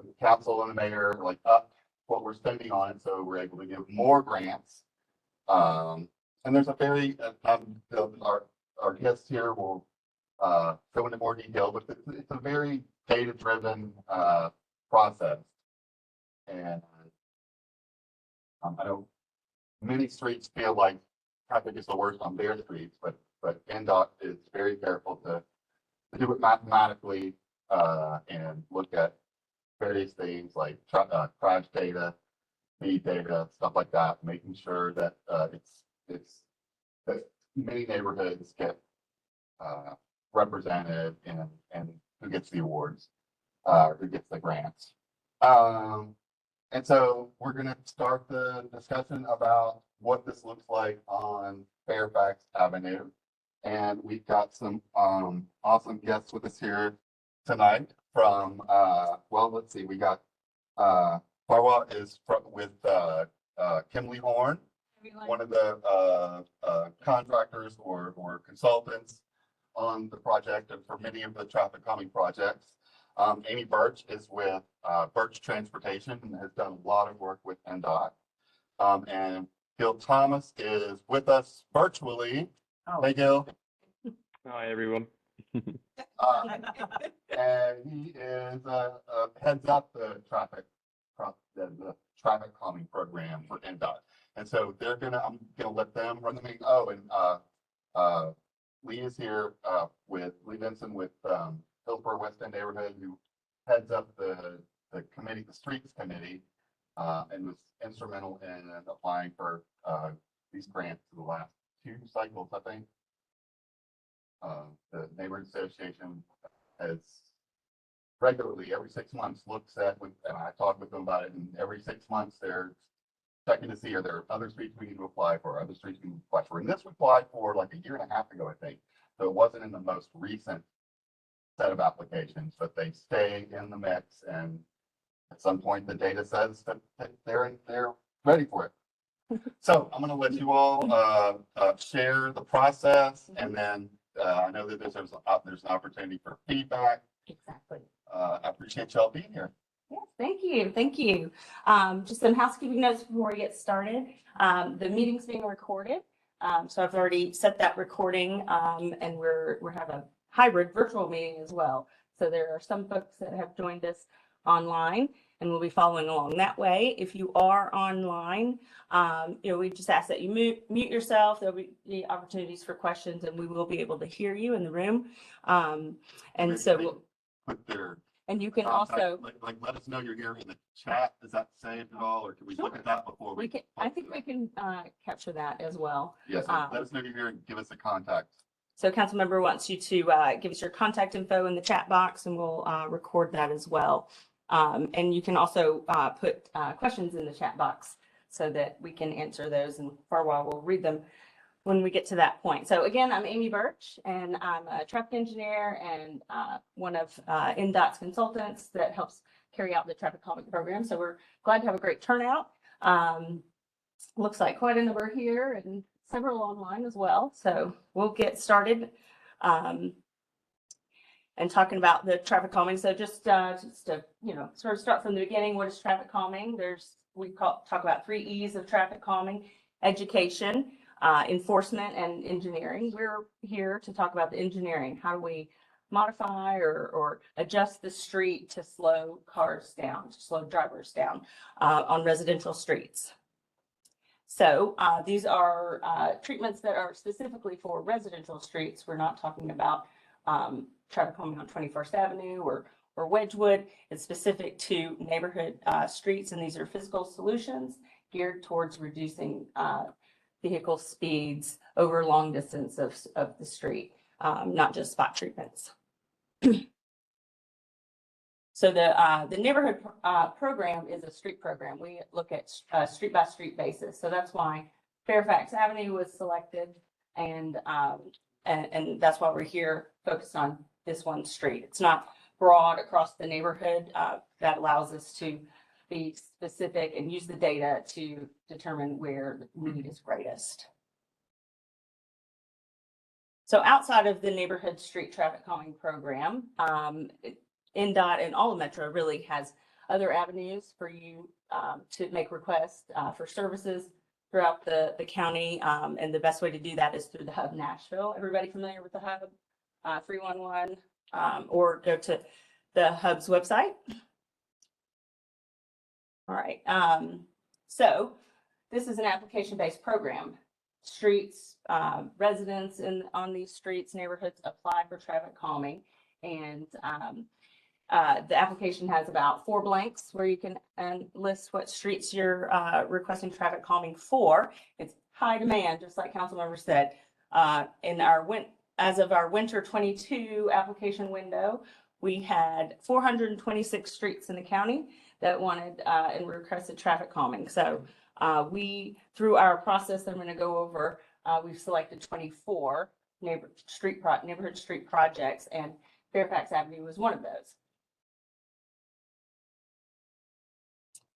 the council and the mayor like up what we're spending on it, so we're able to give more grants. And there's a very our guests here will go into more detail, but it's a very data-driven process. And I know many streets feel like traffic is the worst on their streets, but NDOT is very careful to do it mathematically and look at various things like crash data, speed data, stuff like that, making sure that that many neighborhoods get represented and who gets the awards, who gets the grants. And so we're going to start the discussion about what this looks like on Fairfax Avenue. And we've got some awesome guests with us here tonight from, well, let's see, we got Farwa is with Kimley Horn, one of the contractors or consultants on the project and for many of the traffic calming projects. Amy Birch is with Birch Transportation and has done a lot of work with NDOT. And Gil Thomas is with us virtually. Oh. Hey, Gil. Hi, everyone. And he is heads up the traffic calming program for NDOT. And so I'm gonna let them run the meeting. Oh, and Lee is here with Lee Benson with Hillsborough West End neighborhood, who heads up the committee, the streets committee, and was instrumental in applying for these grants for the last 2 cycles, I think. The neighborhood association has regularly, every 6 months, looks at, and I talked with them about it, and every 6 months they're checking to see are there other streets we need to apply for, other streets we need to apply for. And this we applied for like a year and a half ago, I think. So it wasn't in the most recent set of applications, but they stay in the mix, and at some point the data says that they're ready for it. So I'm going to let you all share the process, and then I know that there's an opportunity for feedback. Exactly. I appreciate y'all being here. Yes, thank you. Thank you. Just some housekeeping notes before we get started. The meeting's being recorded. So I've already set that recording, and we're having a hybrid virtual meeting as well. So there are some folks that have joined us online and will be following along that way. If you are online, we just ask that you mute yourself. There'll be opportunities for questions, and we will be able to hear you in the room. And so we'll put their and you can also like let us know you're here in the chat. Is that saved at all, or can we look at that before we can? I think we can capture that as well. Yes, let us know you're here and give us a contact. So council member wants you to give us your contact info in the chat box, and we'll record that as well. And you can also put questions in the chat box so that we can answer those, and for a while we'll read them when we get to that point. So again, I'm Amy Birch, and I'm a traffic engineer and one of NDOT's consultants that helps carry out the traffic calming program. So we're glad to have a great turnout. Looks like quite a number here and several online as well. So we'll get started and talking about the traffic calming. So just to sort of start from the beginning, what is traffic calming? We talk about 3 E's of traffic calming: education, enforcement, and engineering. We're here to talk about the engineering. How do we modify or adjust the street to slow cars down, to slow drivers down on residential streets? So these are treatments that are specifically for residential streets. We're not talking about traffic calming on 21st Avenue or Wedgwood. It's specific to neighborhood streets, and these are physical solutions geared towards reducing vehicle speeds over long distance of the street, not just spot treatments. So the neighborhood program is a street program. We look at street by street basis. So that's why Fairfax Avenue was selected, and that's why we're here focused on this one street. It's not broad across the neighborhood. That allows us to be specific and use the data to determine where the need is greatest. So outside of the neighborhood street traffic calming program, NDOT and all of Metro really has other avenues for you to make requests for services throughout the county. And the best way to do that is through the Hub Nashville. Everybody familiar with the Hub 311, or go to the Hub's website. All right. So this is an application-based program. Streets, residents on these streets, neighborhoods apply for traffic calming. And the application has about 4 blanks where you can list what streets you're requesting traffic calming for. It's high demand, just like Councilmember said. As of our winter 22 application window, we had 426 streets in the county that wanted and requested traffic calming. So through our process that I'm going to go over, we've selected 24 neighborhood street projects, and Fairfax Avenue was one of those.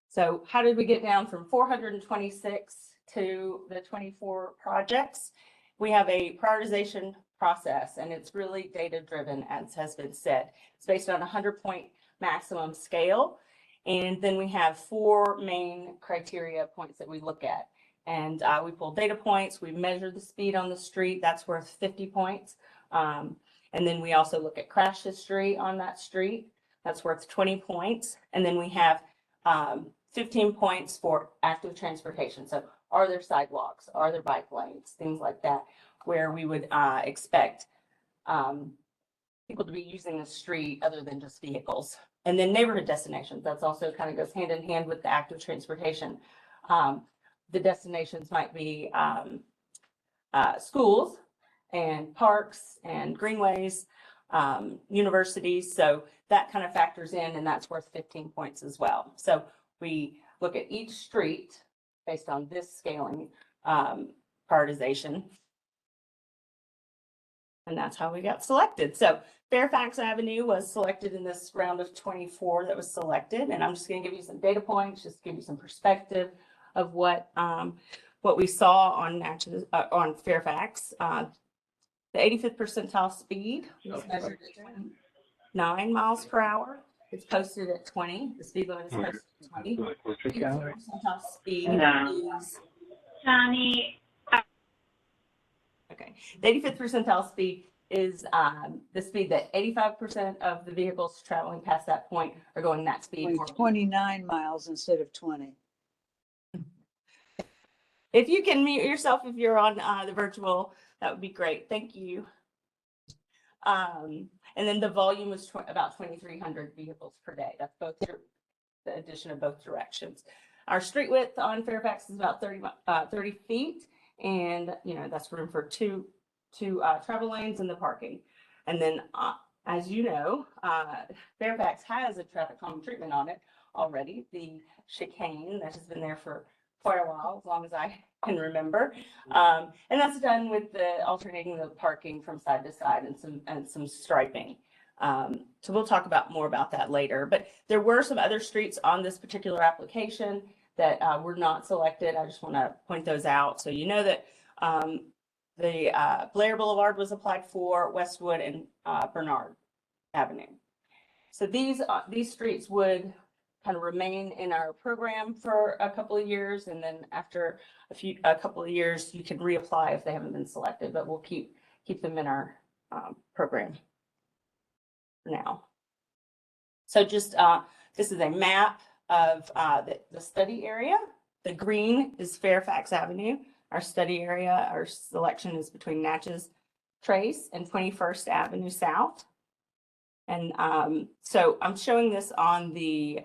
So how did we get down from 426 to the 24 projects? We have a prioritization process, and it's really data driven, as has been said. It's based on a 100-point maximum scale. And then we have 4 main criteria points that we look at. And we pull data points, we measure the speed on the street, that's worth 50 points. And then we also look at crash history on that street, that's worth 20 points. And then we have 15 points for active transportation. So are there sidewalks, are there bike lanes, things like that, where we would expect people to be using the street other than just vehicles. And then neighborhood destinations, that's also kind of goes hand in hand with the active transportation. The destinations might be schools and parks and greenways, universities. So that kind of factors in, and that's worth 15 points as well. So we look at each street based on this scaling prioritization. And that's how we got selected. So Fairfax Avenue was selected in this round of 24 that was selected. And I'm just going to give you some data points, just give you some perspective of what we saw on Fairfax. The 85th percentile speed was measured at 29 miles per hour. It's posted at 20. The speed limit is posted at 20. 85th percentile speed is okay. The 85th percentile speed is the speed that 85% of the vehicles traveling past that point are going that speed. 29 miles instead of 20. If you can mute yourself if you're on the virtual, that would be great. Thank you. And then the volume was about 2,300 vehicles per day. That's both the addition of both directions. Our street width on Fairfax is about 30 feet. And, you know, that's room for two travel lanes and the parking. And then, as you know, Fairfax has a traffic calming treatment on it already, the chicane that has been there for quite a while, as long as I can remember. And that's done with the alternating the parking from side to side and some striping. So we'll talk more about that later. But there were some other streets on this particular application that were not selected. I just want to point those out. So you know that the Blair Boulevard was applied for, Westwood and Bernard Avenue. So these streets would kind of remain in our program for a couple of years, and then after a couple of years, you can reapply if they haven't been selected. But we'll keep them in our program for now. So just this is a map of the study area. The green is Fairfax Avenue. Our study area, our selection is between Natchez Trace and 21st Avenue South. And so I'm showing this on the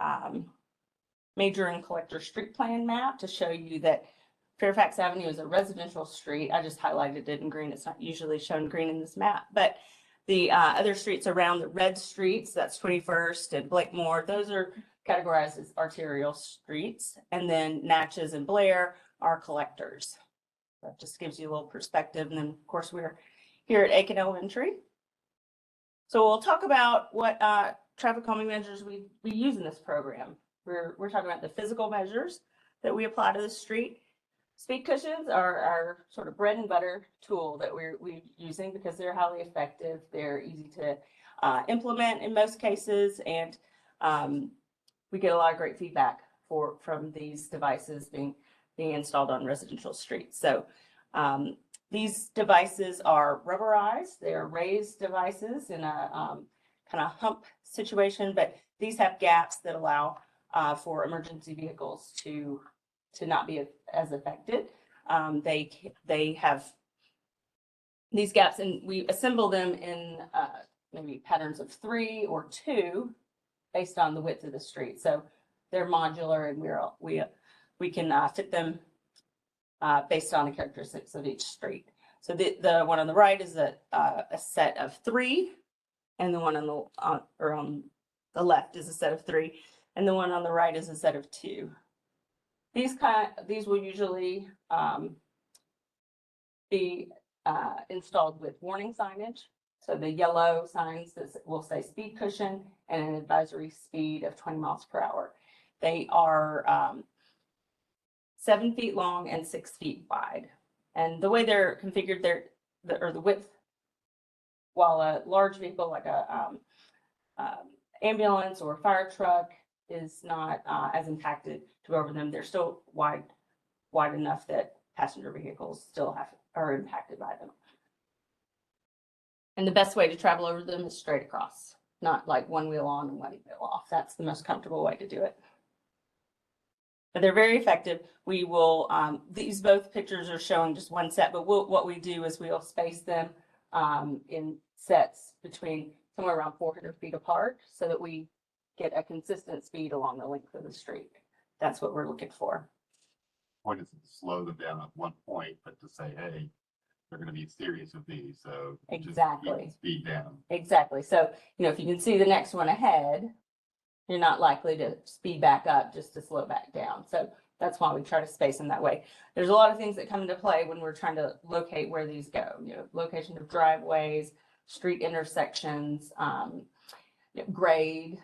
major and collector street plan map to show you that Fairfax Avenue is a residential street. I just highlighted it in green. It's not usually shown green in this map, but the other streets around the red streets, that's 21st and Blakemore, those are categorized as arterial streets. And then Natchez and Blair are collectors. That just gives you a little perspective. And then of course we're here at Aiken Elementary. So we'll talk about what traffic calming measures we use in this program. We're talking about the physical measures that we apply to the street. Speed cushions are our sort of bread and butter tool that we're using because they're highly effective. They're easy to implement in most cases, and we get a lot of great feedback from these devices being installed on residential streets. So these devices are rubberized. They are raised devices in a kind of hump situation, but these have gaps that allow for emergency vehicles to not be as affected. They have these gaps, and we assemble them in maybe patterns of 3 or 2 based on the width of the street. So they're modular, and we can fit them based on the characteristics of each street. So the one on the right is a set of 3, and the one on the left is a set of 3, and the one on the right is a set of 2. These will usually be installed with warning signage. So the yellow signs that will say speed cushion and an advisory speed of 20 miles per hour. They are 7 feet long and 6 feet wide. And the way they're configured, the width, while a large vehicle like a ambulance or a fire truck is not as impacted to go over them, they're still wide enough that passenger vehicles still are impacted by them. And the best way to travel over them is straight across, not like one wheel on and one wheel off. That's the most comfortable way to do it. But they're very effective. We will, these both pictures are showing just one set, but what we do is we'll space them in sets between somewhere around 400 feet apart so that we get a consistent speed along the length of the street. That's what we're looking for. Point is to slow them down at one point, but to say, hey, they're going to be serious with these, so Exactly. just keep the speed down. Exactly. So, if you can see the next one ahead, you're not likely to speed back up just to slow back down. So that's why we try to space them that way. There's a lot of things that come into play when we're trying to locate where these go. Location of driveways, street intersections, grade.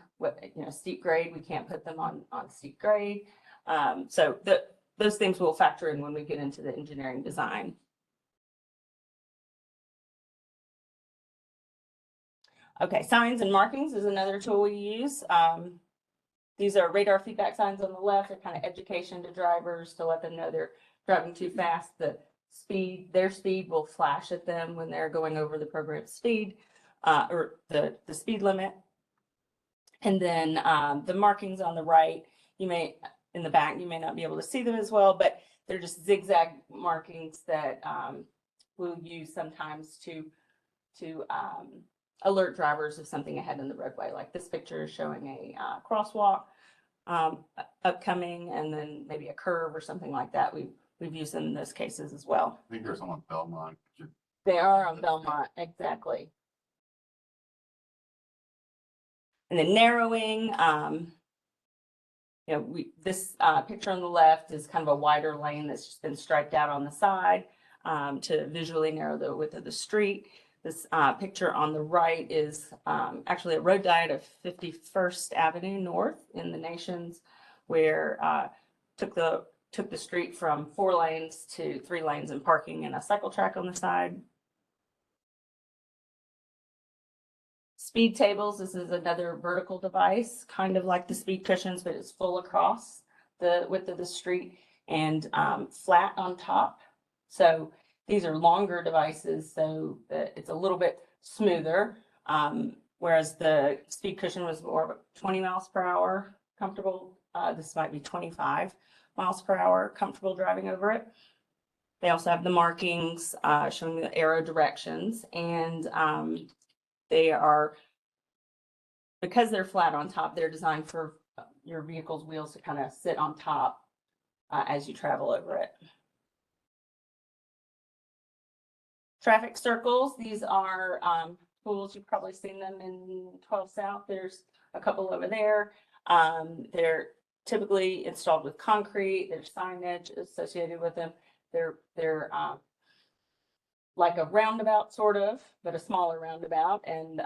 Steep grade. We can't put them on steep grade. So those things will factor in when we get into the engineering design. Okay, signs and markings is another tool we use. These are radar feedback signs on the left. They're kind of education to drivers to let them know they're driving too fast. Their speed will flash at them when they're going over the programmed speed or the speed limit. And then the markings on the right, in the back, you may not be able to see them as well, but they're just zigzag markings that we'll use sometimes to alert drivers of something ahead in the roadway. Like this picture is showing a crosswalk upcoming, and then maybe a curve or something like that. We've used them in those cases as well. I think there's some on Belmont. They are on Belmont, exactly. And then narrowing, this picture on the left is kind of a wider lane that's just been striped out on the side to visually narrow the width of the street. This picture on the right is actually a road diet of 51st Avenue North in the Nations, where took the street from 4 lanes to 3 lanes and parking and a cycle track on the side. Speed tables, this is another vertical device, kind of like the speed cushions, but it's full across the width of the street and flat on top. So these are longer devices, so that it's a little bit smoother, whereas the speed cushion was more of a 20 miles per hour comfortable. This might be 25 miles per hour comfortable driving over it. They also have the markings showing the arrow directions, and they are, because they're flat on top, they're designed for your vehicle's wheels to kind of sit on top as you travel over it. Traffic circles, these are tools, you've probably seen them in 12 South. There's a couple over there. They're typically installed with concrete. There's signage associated with them. They're like a roundabout sort of, but a smaller roundabout, and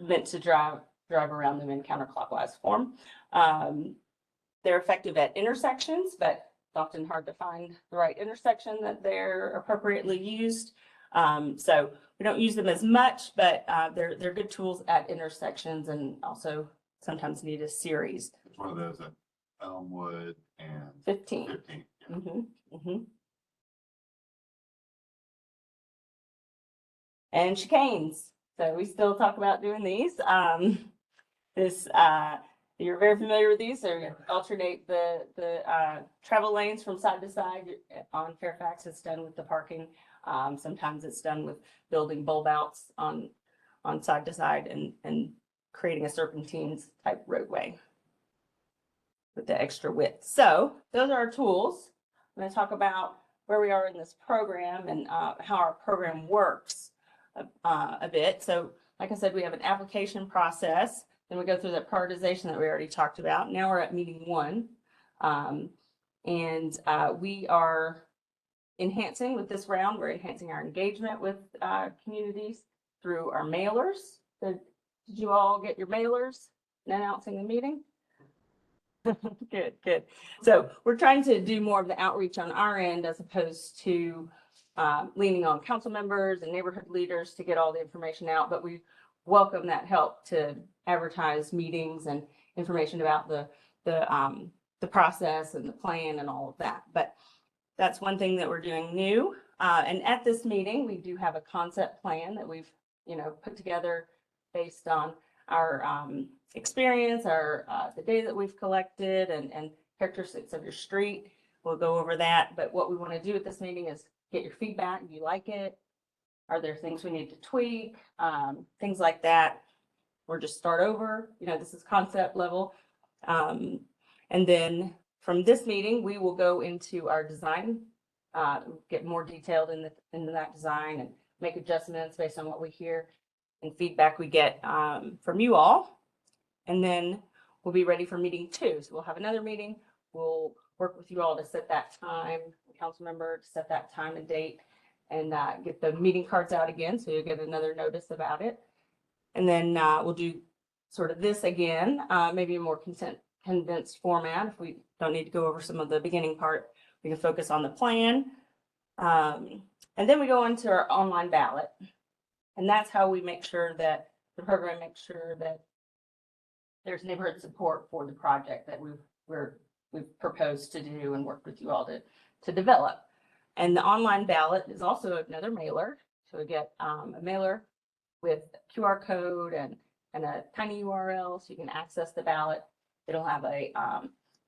meant to drive around them in counterclockwise form. They're effective at intersections, but it's often hard to find the right intersection that they're appropriately used. So we don't use them as much, but they're good tools at intersections and also sometimes need a series. It's one of those at Elmwood and 15. 15. Yeah. And chicanes. So we still talk about doing these. You're very familiar with these. So you alternate the travel lanes from side to side on Fairfax. It's done with the parking. Sometimes it's done with building bulb outs on side to side and creating a serpentines type roadway with the extra width. So those are our tools. I'm going to talk about where we are in this program and how our program works a bit. So like I said, we have an application process. Then we go through that prioritization that we already talked about. Now we're at meeting 1. We are enhancing with this round. We're enhancing our engagement with communities through our mailers. Did you all get your mailers announcing the meeting? Good. So we're trying to do more of the outreach on our end as opposed to leaning on council members and neighborhood leaders to get all the information out. But we welcome that help to advertise meetings and information about the process and the plan and all of that. But that's one thing that we're doing new. And at this meeting, we do have a concept plan that we've put together based on our experience, the data that we've collected and characteristics of your street. We'll go over that. But what we want to do at this meeting is get your feedback. Do you like it? Are there things we need to tweak? Things like that. Or just start over. This is concept level. And then from this meeting, we will go into our design, get more detailed into that design and make adjustments based on what we hear and feedback we get from you all. And then we'll be ready for meeting 2. So we'll have another meeting. We'll work with you all to set that time, council member to set that time and date, and get the meeting cards out again. So you'll get another notice about it. And then we'll do sort of this again, maybe a more condensed format. If we don't need to go over some of the beginning part, we can focus on the plan. And then we go into our online ballot. And that's how we make sure that the program makes sure that there's neighborhood support for the project that we've proposed to do and work with you all to develop. And the online ballot is also another mailer. So we get a mailer with QR code and a tiny URL so you can access the ballot. It'll have a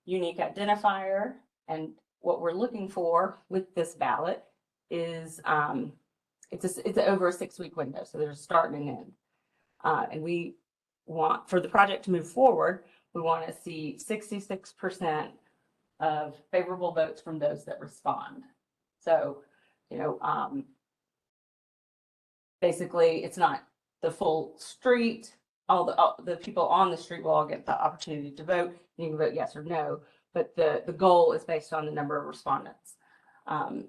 unique identifier. And what we're looking for with this ballot is it's over a 6-week window. So there's a start and an end. And we want, for the project to move forward, we want to see 66% of favorable votes from those that respond. So, basically it's not the full street. All the people on the street will all get the opportunity to vote. You can vote yes or no, but the goal is based on the number of respondents. And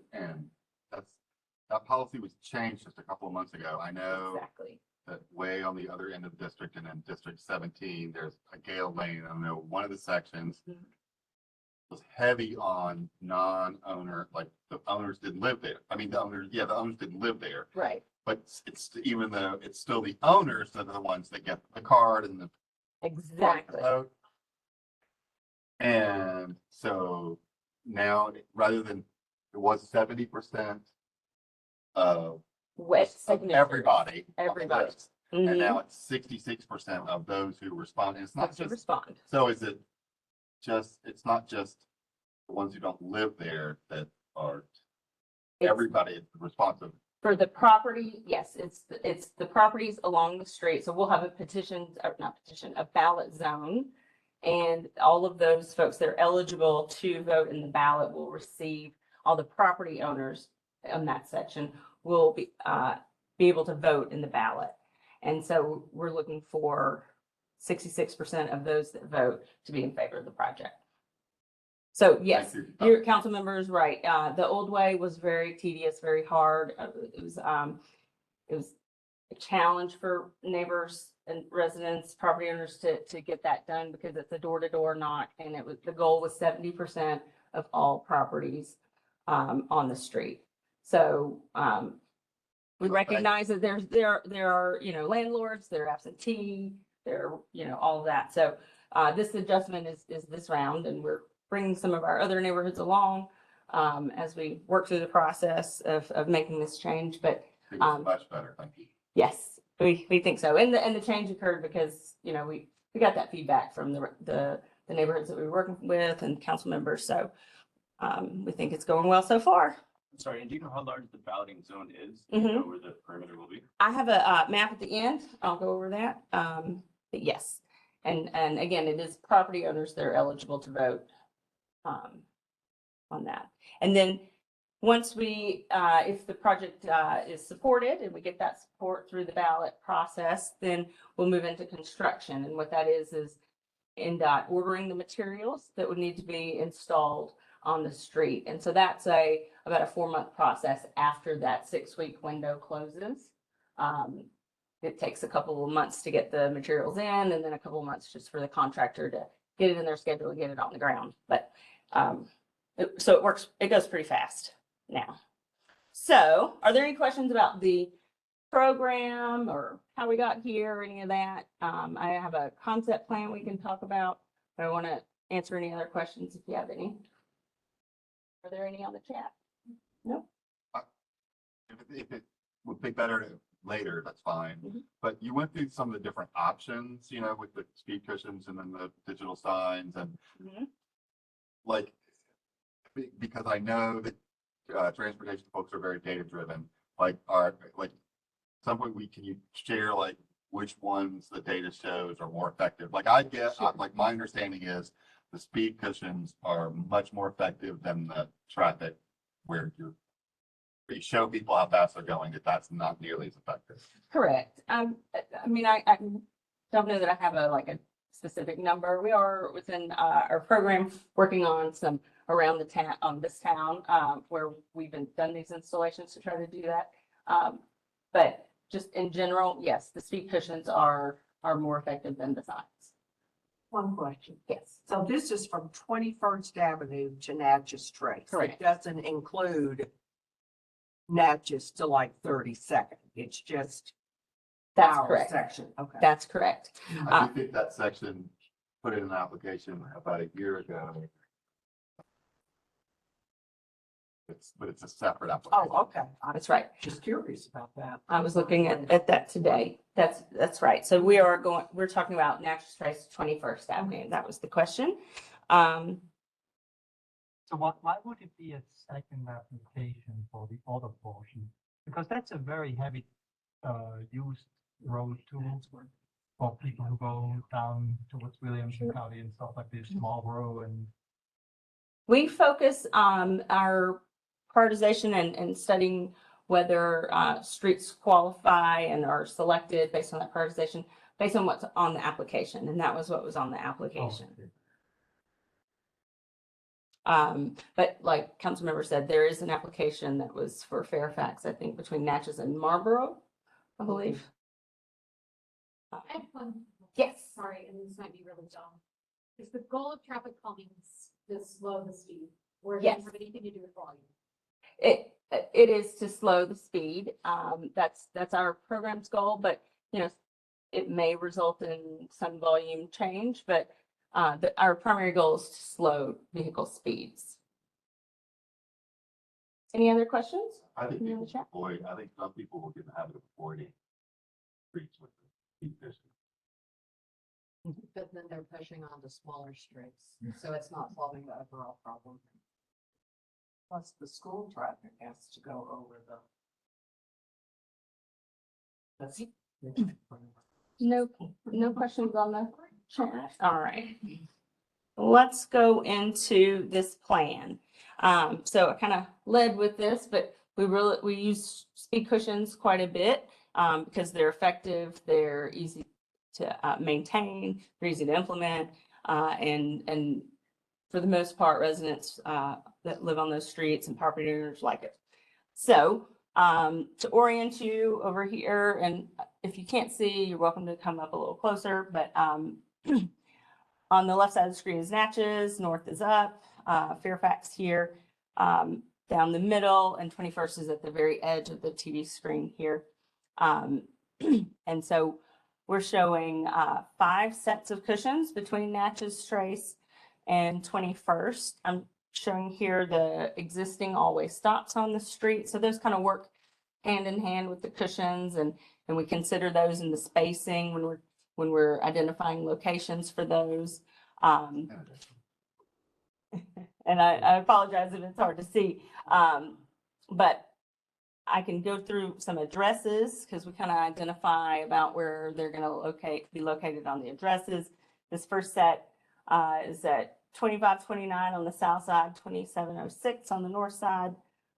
that policy was changed just a couple of months ago. I know Exactly. that way on the other end of the district and in District 17, there's a Gale Lane. I know one of the sections was heavy on non-owner, like the owners didn't live there. I mean, the owners didn't live there. Right. But it's even though it's still the owners that are the ones that get the card and the Exactly. vote. And so now, rather than it was 70% of everybody, on the list, and now it's 66% of those who respond. And it's not just respond. So is it just? It's not just the ones who don't live there that are. Everybody responsive. For the property, yes, it's the properties along the street. So we'll have a ballot zone. And all of those folks that are eligible to vote in the ballot will receive, all the property owners in that section will be able to vote in the ballot. And so we're looking for 66% of those that vote to be in favor of the project. So yes, your council member is right. The old way was very tedious, very hard. It was a challenge for neighbors and residents, property owners to get that done because it's a door-to-door knock, and the goal was 70% of all properties on the street. So we recognize that there are landlords that are absentee. their, all of that. So this adjustment is this round, and we're bringing some of our other neighborhoods along as we work through the process of making this change. But It was much better, thank you. yes, we think so. And the change occurred because, we got that feedback from the neighborhoods that we were working with and council members. So we think it's going well so far. I'm sorry, and do you know how large the balloting zone is? Mhm. Do you know where the perimeter will be? I have a map at the end. I'll go over that. But yes. And again, it is property owners that are eligible to vote on that. And then once we, if the project is supported and we get that support through the ballot process, then we'll move into construction. And what that is NDOT ordering the materials that would need to be installed on the street. And so that's about a 4-month process after that 6-week window closes. It takes a couple of months to get the materials in, and then a couple of months just for the contractor to get it in their schedule and get it on the ground. But so it goes pretty fast now. So are there any questions about the program or how we got here or any of that? I have a concept plan we can talk about, but I want to answer any other questions if you have any. Are there any on the chat? No? If it would be better later, that's fine. Mhm. But you went through some of the different options, with the speed cushions and then the digital signs and Mhm. like, because I know that transportation folks are very data driven, some point can you share which ones the data shows are more effective? My understanding is the speed cushions are much more effective than the traffic where you show people how fast they're going, that's not nearly as effective. Correct. I don't know that I have a specific number. We are within our program working on some around the town, on this town, where we've done these installations to try to do that. But just in general, yes, the speed cushions are more effective than the signs. One question. Yes. So this is from 21st Avenue to Natchez Trace. Correct. It doesn't include Natchez to 32nd. It's just That's our correct. section. Okay. That's correct. I think that section, put it in an application about a year ago. But it's a separate application. Oh, okay. I'm That's right. just curious about that. I was looking at that today. That's right. So we're talking about Natchez Trace 21st Avenue. That was the question. So why would it be a second application for the other portion? Because that's a very heavy used road too for people who go down towards Williamson County and stuff like this, Marlboro and. We focus on our prioritization and studying whether streets qualify and are selected based on that prioritization, based on what's on the application. And that was what was on the application. But like Councilmember said, there is an application that was for Fairfax, I think between Natchez and Marlboro, I believe. I have one. Yes. Sorry, and this might be really dumb. Is the goal of traffic calming to slow the speed? Or does it Yes. have anything to do with volume? It is to slow the speed. That's our program's goal, but it may result in some volume change, but our primary goal is to slow vehicle speeds. Any other questions? I think Any other chat? I think some people will get the habit of avoiding streets with the speed cushion. But then they're pushing on to smaller streets, so it's not solving the overall problem. Plus the school traffic has to go over the. No questions on the chat. All right. Let's go into this plan. So I kind of led with this, but we use speed cushions quite a bit because they're effective, they're easy to maintain, they're easy to implement, and for the most part, residents that live on those streets and property owners like it. So to orient you over here, and if you can't see, you're welcome to come up a little closer, but on the left side of the screen is Natchez, north is up, Fairfax here, down the middle, and 21st is at the very edge of the TV screen here. And so we're showing 5 sets of cushions between Natchez Trace and 21st. I'm showing here the existing always stops on the street. So those kind of work hand in hand with the cushions, and we consider those in the spacing when we're identifying locations for those. And I apologize if it's hard to see, but I can go through some addresses because we kind of identify about where they're going to be located on the addresses. This first set is at 2529 on the south side, 2706 on the north side,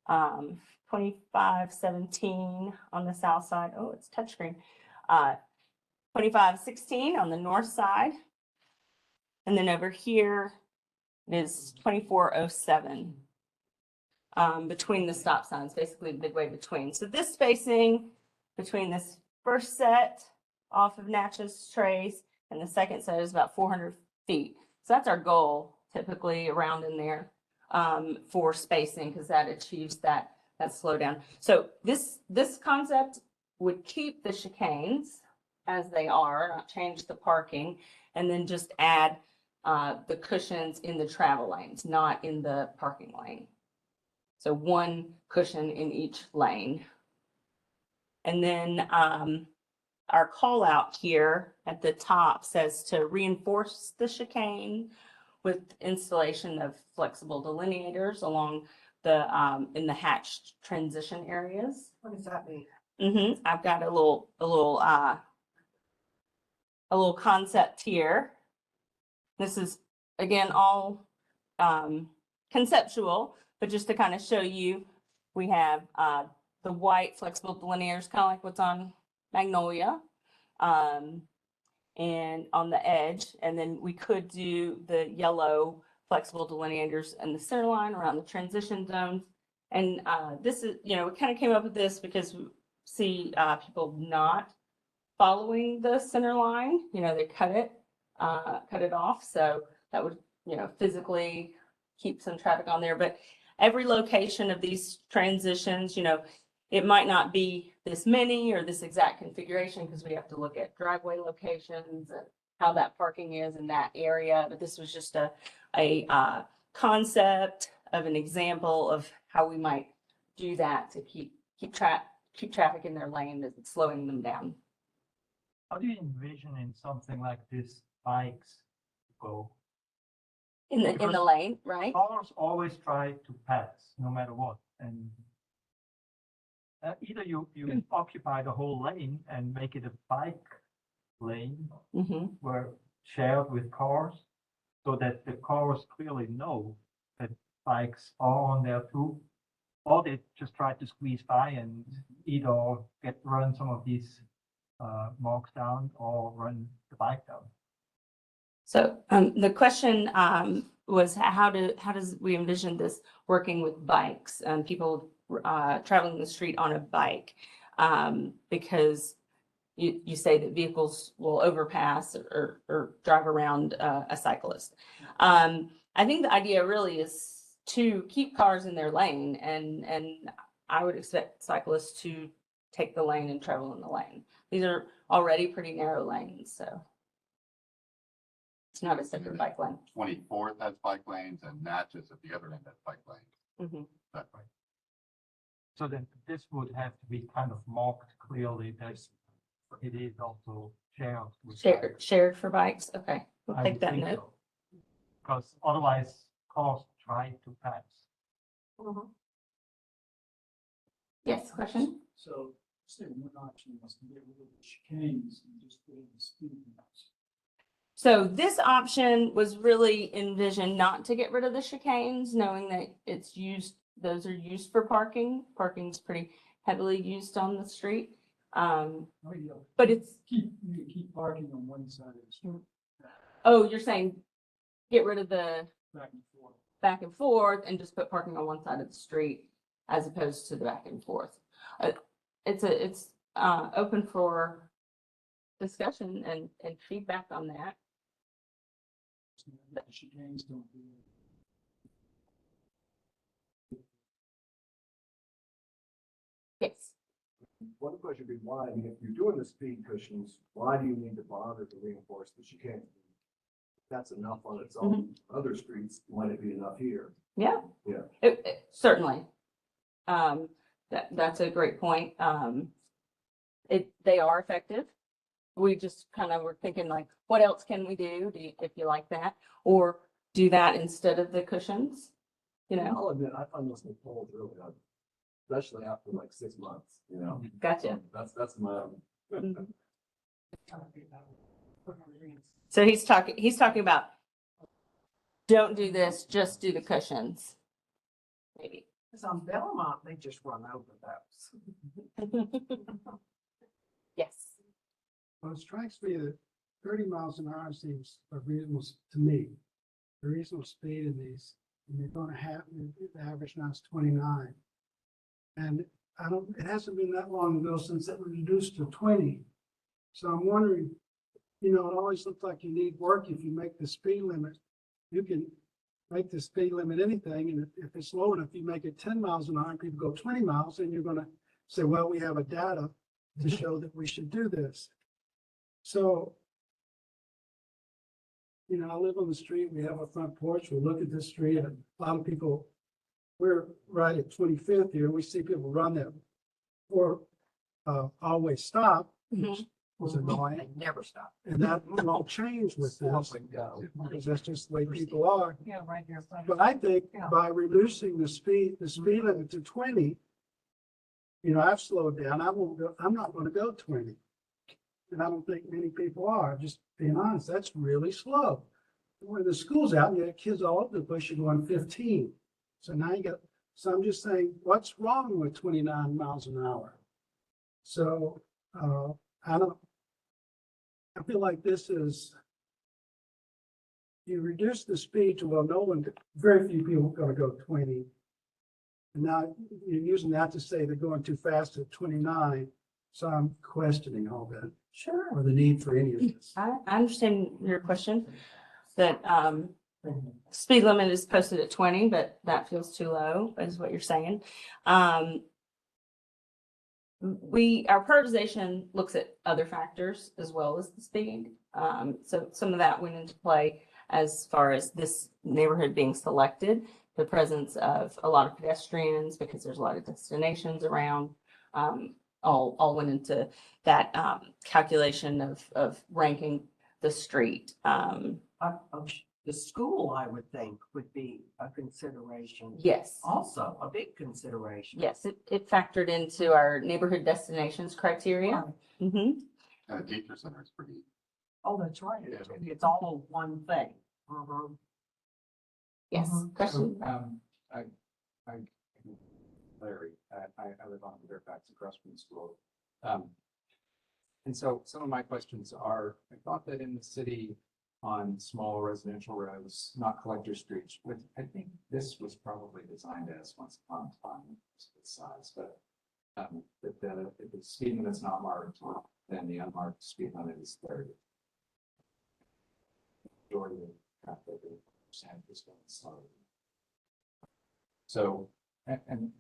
2517 on the south side. Oh, it's touchscreen. 2516 on the north side. And then over here it is 2407 between the stop signs, basically midway between. So this spacing between this first set off of Natchez Trace and the second set is about 400 feet. So that's our goal, typically around in there for spacing, because that achieves that slowdown. So this concept would keep the chicanes as they are, not change the parking, and then just add the cushions in the travel lanes, not in the parking lane. So 1 cushion in each lane. And then our call out here at the top says to reinforce the chicane with installation of flexible delineators along the in the hatched transition areas. What does that mean? I've got a little concept here. This is again all conceptual, but just to kind of show you, we have the white flexible delineators, kind of like what's on Magnolia, and on the edge, and then we could do the yellow flexible delineators in the center line around the transition zones. And this is, we kind of came up with this because we see people not following the center line. They cut it off. So that would, physically keep some traffic on there. But every location of these transitions, it might not be this many or this exact configuration because we have to look at driveway locations and how that parking is in that area. But this was just a concept of an example of how we might do that to keep traffic in their lane and slowing them down. How do you envision in something like this bikes go? In the Because lane, right? Cars always try to pass no matter what, and either you occupy the whole lane and make it a bike lane where shared with cars, so that the cars clearly know that bikes are on there too, or they just try to squeeze by and either run some of these marks down or run the bike down. So the question was how does we envision this working with bikes and people traveling the street on a bike, because you say that vehicles will overpass or drive around a cyclist. I think the idea really is to keep cars in their lane, and I would expect cyclists to take the lane and travel in the lane. These are already pretty narrow lanes, so it's not a separate bike lane. 24th has bike lanes and Natchez at the other end has bike lanes. That way. So then this would have to be kind of marked clearly that it is also shared with bikes. Shared for bikes. Okay, we'll I take would that think note. so. Because otherwise cars try to pass. Yes, question? So, say one option was to get rid of the chicanes and just put in the speed limits. So this option was really envisioned not to get rid of the chicanes, knowing that those are used for parking. Parking's pretty heavily used on the street. But it's, You keep parking on one side of the street, oh, you're saying get rid of the back and forth. back and forth and just put parking on one side of the street as opposed to the back and forth. It's open for discussion and feedback on that. So the chicanes don't do it. Yes. What one question would be why, I mean, if you're doing the speed cushions, why do you need to bother to reinforce the chicane? That's enough on its own. Other streets, might it be enough here? Yeah. Yeah. Certainly. That's a great point. They are effective. We just kind of were thinking like, what else can we do, if you like that, or do that instead of the cushions, you know? I'll admit, I find those poles really ugly, especially after like 6 months, you know? Gotcha. That's my. So he's talking about, don't do this, just do the cushions. Maybe. Because on Belmont, they just run over those. Yes. Well, it strikes me that 30 miles an hour seems a reasonable, to me, a reasonable speed in these. And you're going to have, the average now is 29. And it hasn't been that long ago since it was reduced to 20. So I'm wondering, you know, it always looks like you need work if you make the speed limit. You can make the speed limit anything. And if it's low enough, you make it 10 miles an hour and people go 20 miles, and you're going to say, well, we have a data to show that we should do this. So, you know, I live on the street, we have a front porch, we look at the street, and a lot of people, we're right at 25th here, and we see people run that or always stop, which was annoying. They never stop. And that won't change with this, because that's just the way people are. Yeah, right here. But I think by reducing the speed limit to 20, you know, I've slowed down. I'm not going to go 20. And I don't think many people are, just being honest, that's really slow. When the school's out, you have kids all over the place, you're going 15. So now so I'm just saying, what's wrong with 29 miles an hour? So I feel like this is, you reduce the speed to, well, very few people are going to go 20. And now you're using that to say they're going too fast at 29. So I'm questioning all that. Sure. Or the need for any of this. I understand your question, that speed limit is posted at 20, but that feels too low, is what you're saying. Our prioritization looks at other factors as well as the speed. So some of that went into play as far as this neighborhood being selected, the presence of a lot of pedestrians because there's a lot of destinations around. All went into that calculation of ranking the street. The school, I would think, would be a consideration. Yes. Also, a big consideration. Yes, it factored into our neighborhood destinations criteria. Teacher center is pretty. Oh, that's right. It's all one thing. Yes, question? Larry, I live on Fairfax across from the school. And so some of my questions are, I thought that in the city on small residential roads, not collector streets, but I think this was probably designed as once upon a time this size, but if the speed limit's not marked, then the unmarked speed limit is 30. Majority of traffic percent is going slow. So, and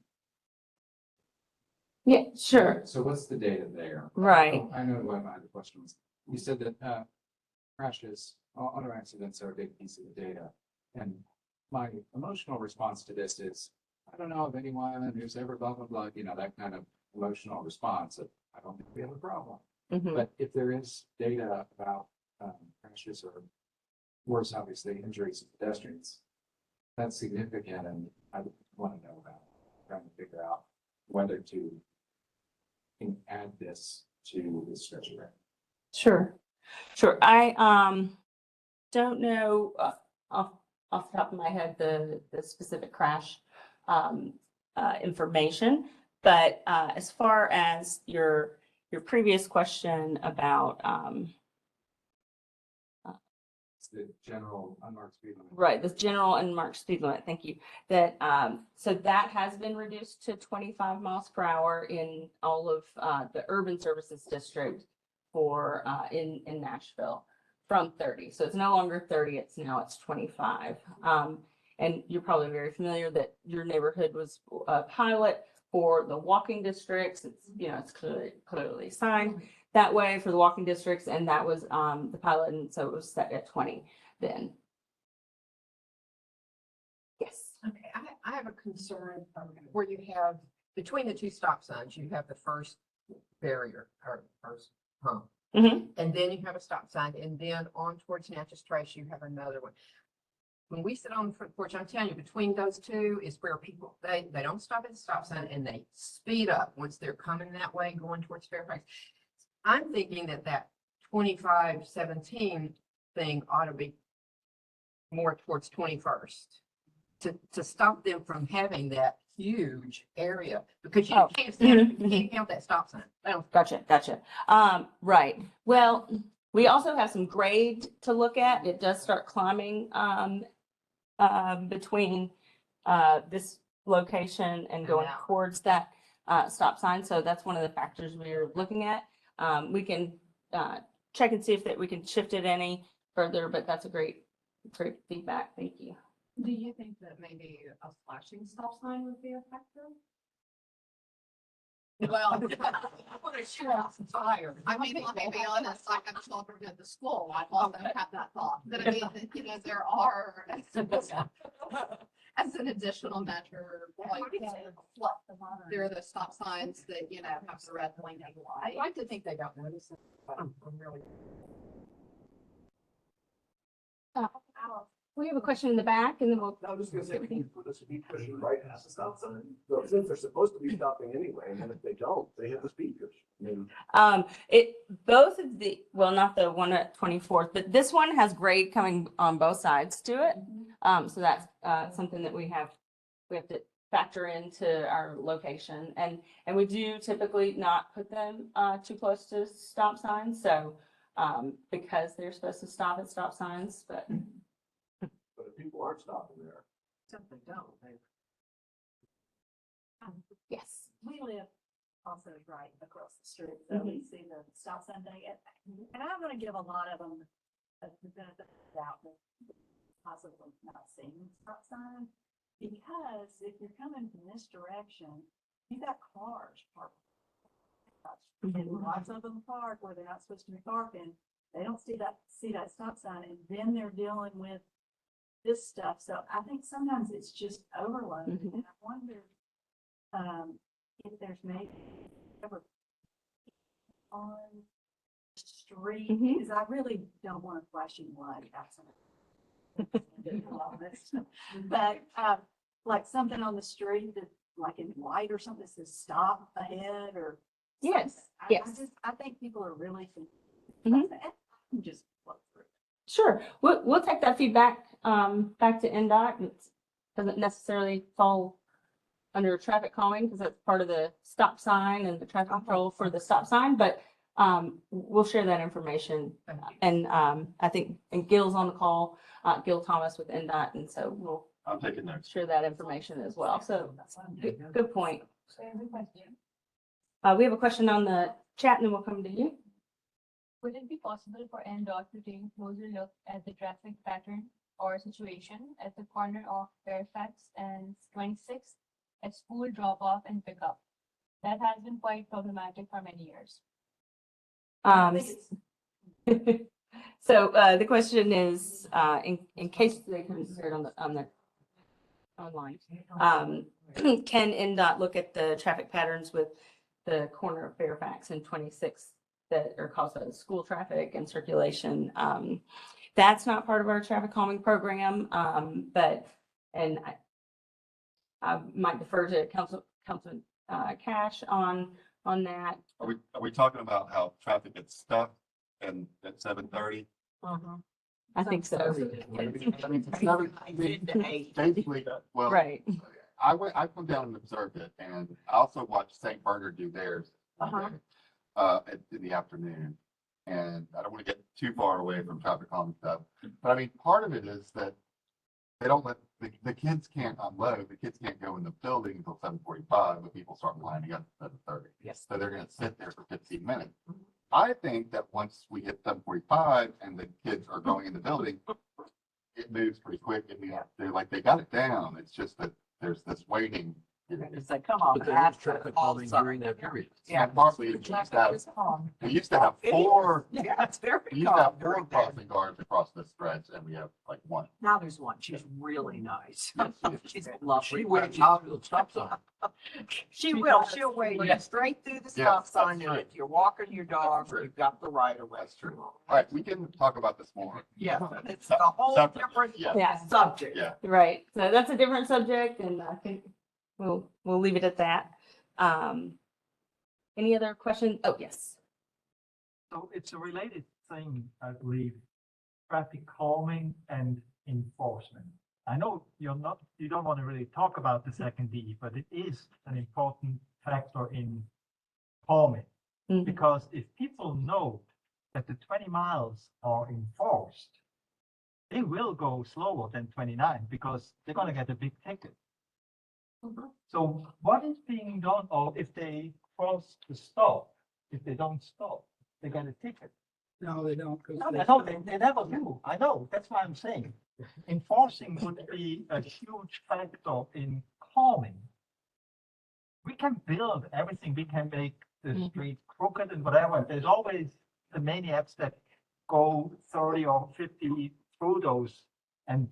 yeah, sure. So what's the data there? Right. I know what my other question was. You said that crashes, auto accidents are a big piece of the data. And my emotional response to this is, I don't know of anyone who's ever blah, blah, blah, you know, that kind of emotional response of, I don't think we have a problem. But if there is data about crashes or worse, obviously, injuries of pedestrians, that's significant. And I want to know about trying to figure out whether to add this to the stretch of Sure. I don't know off the top of my head the specific crash information, but as far as your previous question about the general unmarked speed limit. Right, the general unmarked speed limit, thank you. That so that has been reduced to 25 miles per hour in all of the urban services district for in Nashville from 30. So it's no longer 30, it's 25. And you're probably very familiar that your neighborhood was a pilot for the walking districts. It's, you know, it's clearly signed that way for the walking districts, and that was the pilot, and so it was set at 20 then. Yes. Okay, I have a concern where you have, between the two stop signs, you have the first barrier or first hump. Mhm. And then you have a stop sign, and then on towards Natchez Trace, you have another one. When we sit on the front porch, I'm telling you, between those two is where people, they don't stop at the stop sign and they speed up once they're coming that way, going towards Fairfax. I'm thinking that that 2517 thing ought to be more towards 21st to stop them from having that huge area, because you Oh. can't stand, you can't count that stop sign. Gotcha. Right. Well, we also have some grade to look at. It does start climbing between this location and going Wow. towards that stop sign. So that's one of the factors we're looking at. We can check and see if that we can shift it any further, but that's a great feedback. Thank you. Do you think that maybe a flashing stop sign would be effective? Well, I want to shoot out some fire. I mean, let me be honest, like I'm children at the school, I also have that thought, that I mean, that, you know, there are, as an additional measure, like, there are the stop signs that, you know, have the red blinking I'd light. like to think they don't notice it, but I'm really. We have a question in the back, and then we'll. I was just gonna say, we can put a speed cushion right past the stop sign. So since they're supposed to be stopping anyway, and then if they don't, they hit the speed cushion. I mean, Both of the, well, not the one at 24th, but this one has grade coming on both sides to it. So that's something that we have to factor into our location, and we do typically not put them too close to stop signs. So because they're supposed to stop at stop signs, but but if people aren't stopping there. Simply don't. yes. We live also right across the street, so we see the stop sign day, and I'm gonna give a lot of them the benefit of the doubt, that possibly not seeing the stop sign. Because if you're coming from this direction, you got cars parked. And lots of them park where they're not supposed to be parking. They don't see that stop sign, and then they're dealing with this stuff. So I think sometimes it's just overload. And I wonder if there's maybe ever on the street, because I really don't want a flashing light outside. But like something on the street that, like in white or something that says stop ahead or. Yes. Something. I think people are really thinking. Just flow through. Sure. We'll take that feedback back to NDOT. It doesn't necessarily fall under traffic calming because that's part of the stop sign and the traffic control for the stop sign, but we'll share that information. And I think, and Gil's on the call, Gil Thomas with NDOT, and so we'll I'm taking notes. share that information as well. So good point. We have a question on the chat, and then we'll come to you. Would it be possible for NDOT to take a closer look at the traffic pattern or situation at the corner of Fairfax and 26th at school drop-off and pickup? That has been quite problematic for many years. So the question is, in case they couldn't hear it on the online, can NDOT look at the traffic patterns with the corner of Fairfax and 26th that are caused by the school traffic and circulation? That's not part of our traffic calming program, but I might defer to Councilman Cash on that. Are we talking about how traffic gets stuck and at 7:30? I think so. Basically, well, Right. I come down and observed it, and I also watched St. Bernard do theirs in the afternoon. And I don't want to get too far away from traffic calming stuff, but I mean, part of it is that they don't let the kids can't unload. The kids can't go in the building until 7:45, but people start lining up at 7:30. Yes. So they're going to sit there for 15 minutes. I think that once we hit 7:45 and the kids are going in the building, it moves pretty quick. I mean, they're like, they got it down. It's just that there's this waiting It's like, come on. But there is after traffic all calming summer. during that period. Yeah. And partly, we used to have It is. four, Yeah, it's very we used to have calm four during that. crossing guards across this stretch, and we have like one. Now there's one. She's really nice. Yes, yes. She's lovely. She went out to the stop sign. She will. She'll wait you straight through the Yeah, stop sign. that's And true. if you're walking your dog, true. you've got the right of way. That's true. All right, we can talk about this more. Yeah, it's a whole Separate. different Yeah. subject. Yeah. Right, so that's a different subject, and I think we'll leave it at that. Any other questions? Oh, yes. So it's a related thing, I believe, traffic calming and enforcement. I know you don't want to really talk about the second D, but it is an important factor in calming. Mhm. Because if people know that the 20 miles are enforced, they will go slower than 29 because they're going to get a big ticket. So what is being done, or if they cross the stop, if they don't stop, they get a ticket? No, they don't. No, they never do. I know, that's why I'm saying. Enforcing would be a huge factor in calming. We can build everything, we can make the street crooked and whatever. There's always the maniacs that go 30 or 50 through those and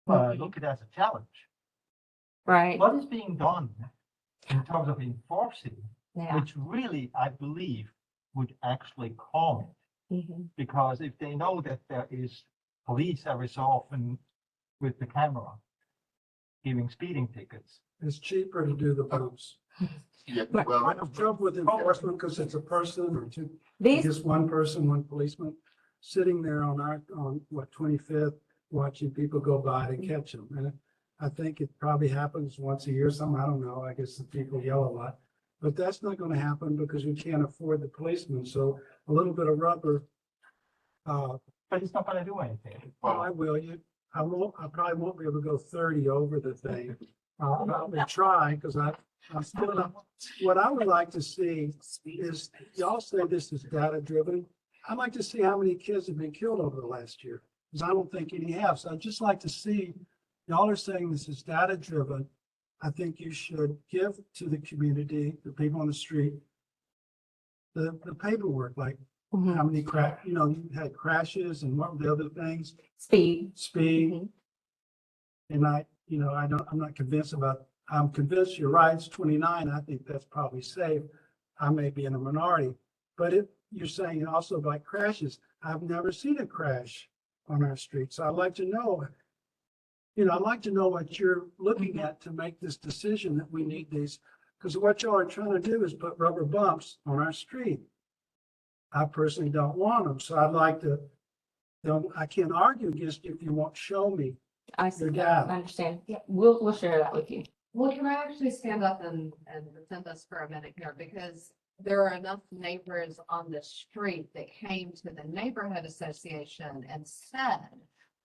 look at it as a challenge. Right. What is being done in terms of enforcing, Yeah. which really, I believe, would actually calm it? Mhm. Because if they know that there is police every so often with the camera giving speeding tickets. It's cheaper to do the bumps. Yeah, I well, have trouble with enforcement because it's a person or two, These, just one person, one policeman, sitting there on 25th, watching people go by to catch them. And I think it probably happens once a year, I don't know, I guess the people yell a lot. But that's not gonna happen because we can't afford the policeman, so a little bit of rubber. But it's not gonna do anything. Well, I will, I probably won't be able to go 30 over the thing. I'll probably try, because I'm still not, what I would like to see is, y'all say this is data driven. I'd like to see how many kids have been killed over the last year, because I don't think any have. So I'd just like to see, y'all are saying this is data driven. I think you should give to the community, the people on the street, the paperwork, like Mhm. how many you had crashes and what were the other things? Speed. Speed. Mhm. And I'm not convinced I'm convinced you're right, it's 29. I think that's probably safe. I may be in a minority, but if you're saying also about crashes, I've never seen a crash on our street. So I'd like to know, I'd like to know what you're looking at to make this decision that we need these, because what y'all are trying to do is put rubber bumps on our street. I personally don't want them, so I'd like to, I can't argue against you if you won't show me. I see. Your I data. understand. Yeah, we'll share that with you. Well, can I actually stand up and defend us for a minute here? Because there are enough neighbors on the street that came to the neighborhood association and said,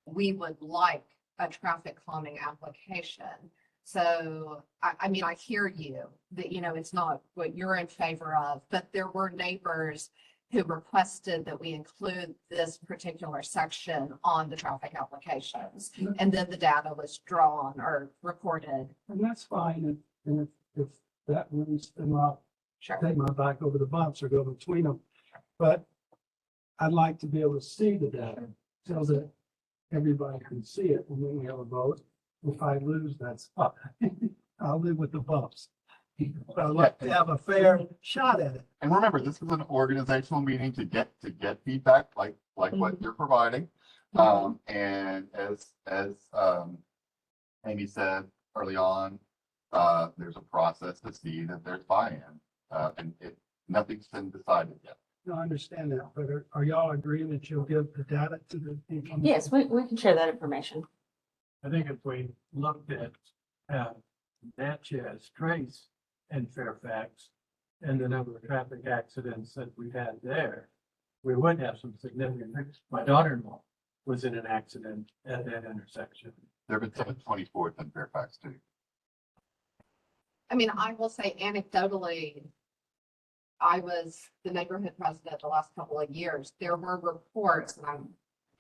we would like a traffic calming application. So, I mean, I hear you that, it's not what you're in favor of, but there were neighbors who requested that we include this particular section on the traffic applications. And then the data was drawn or recorded. And that's fine. And if that means, then I'll Sure. take my bike over the bumps or go between them. But I'd like to be able to see the data so that everybody can see it when we have a vote. If I lose, that's fine. I'll live with the bumps. But I'd like to have a fair shot at it. and remember, this is an organizational meeting to get feedback like what you're providing. And as Amy said early on, there's a process to see that there's buy-in. And nothing's been decided yet. No, I understand that, but are y'all agreeing that you'll give the data to the people? Yes, we can share that information. I think if we looked at Natchez, Trace, and Fairfax, and the number of traffic accidents that we've had there, we would have some significant. My daughter-in-law was in an accident at that intersection. There have been 724th in Fairfax too. I mean, I will say anecdotally, I was the neighborhood president the last couple of years. There were reports, and I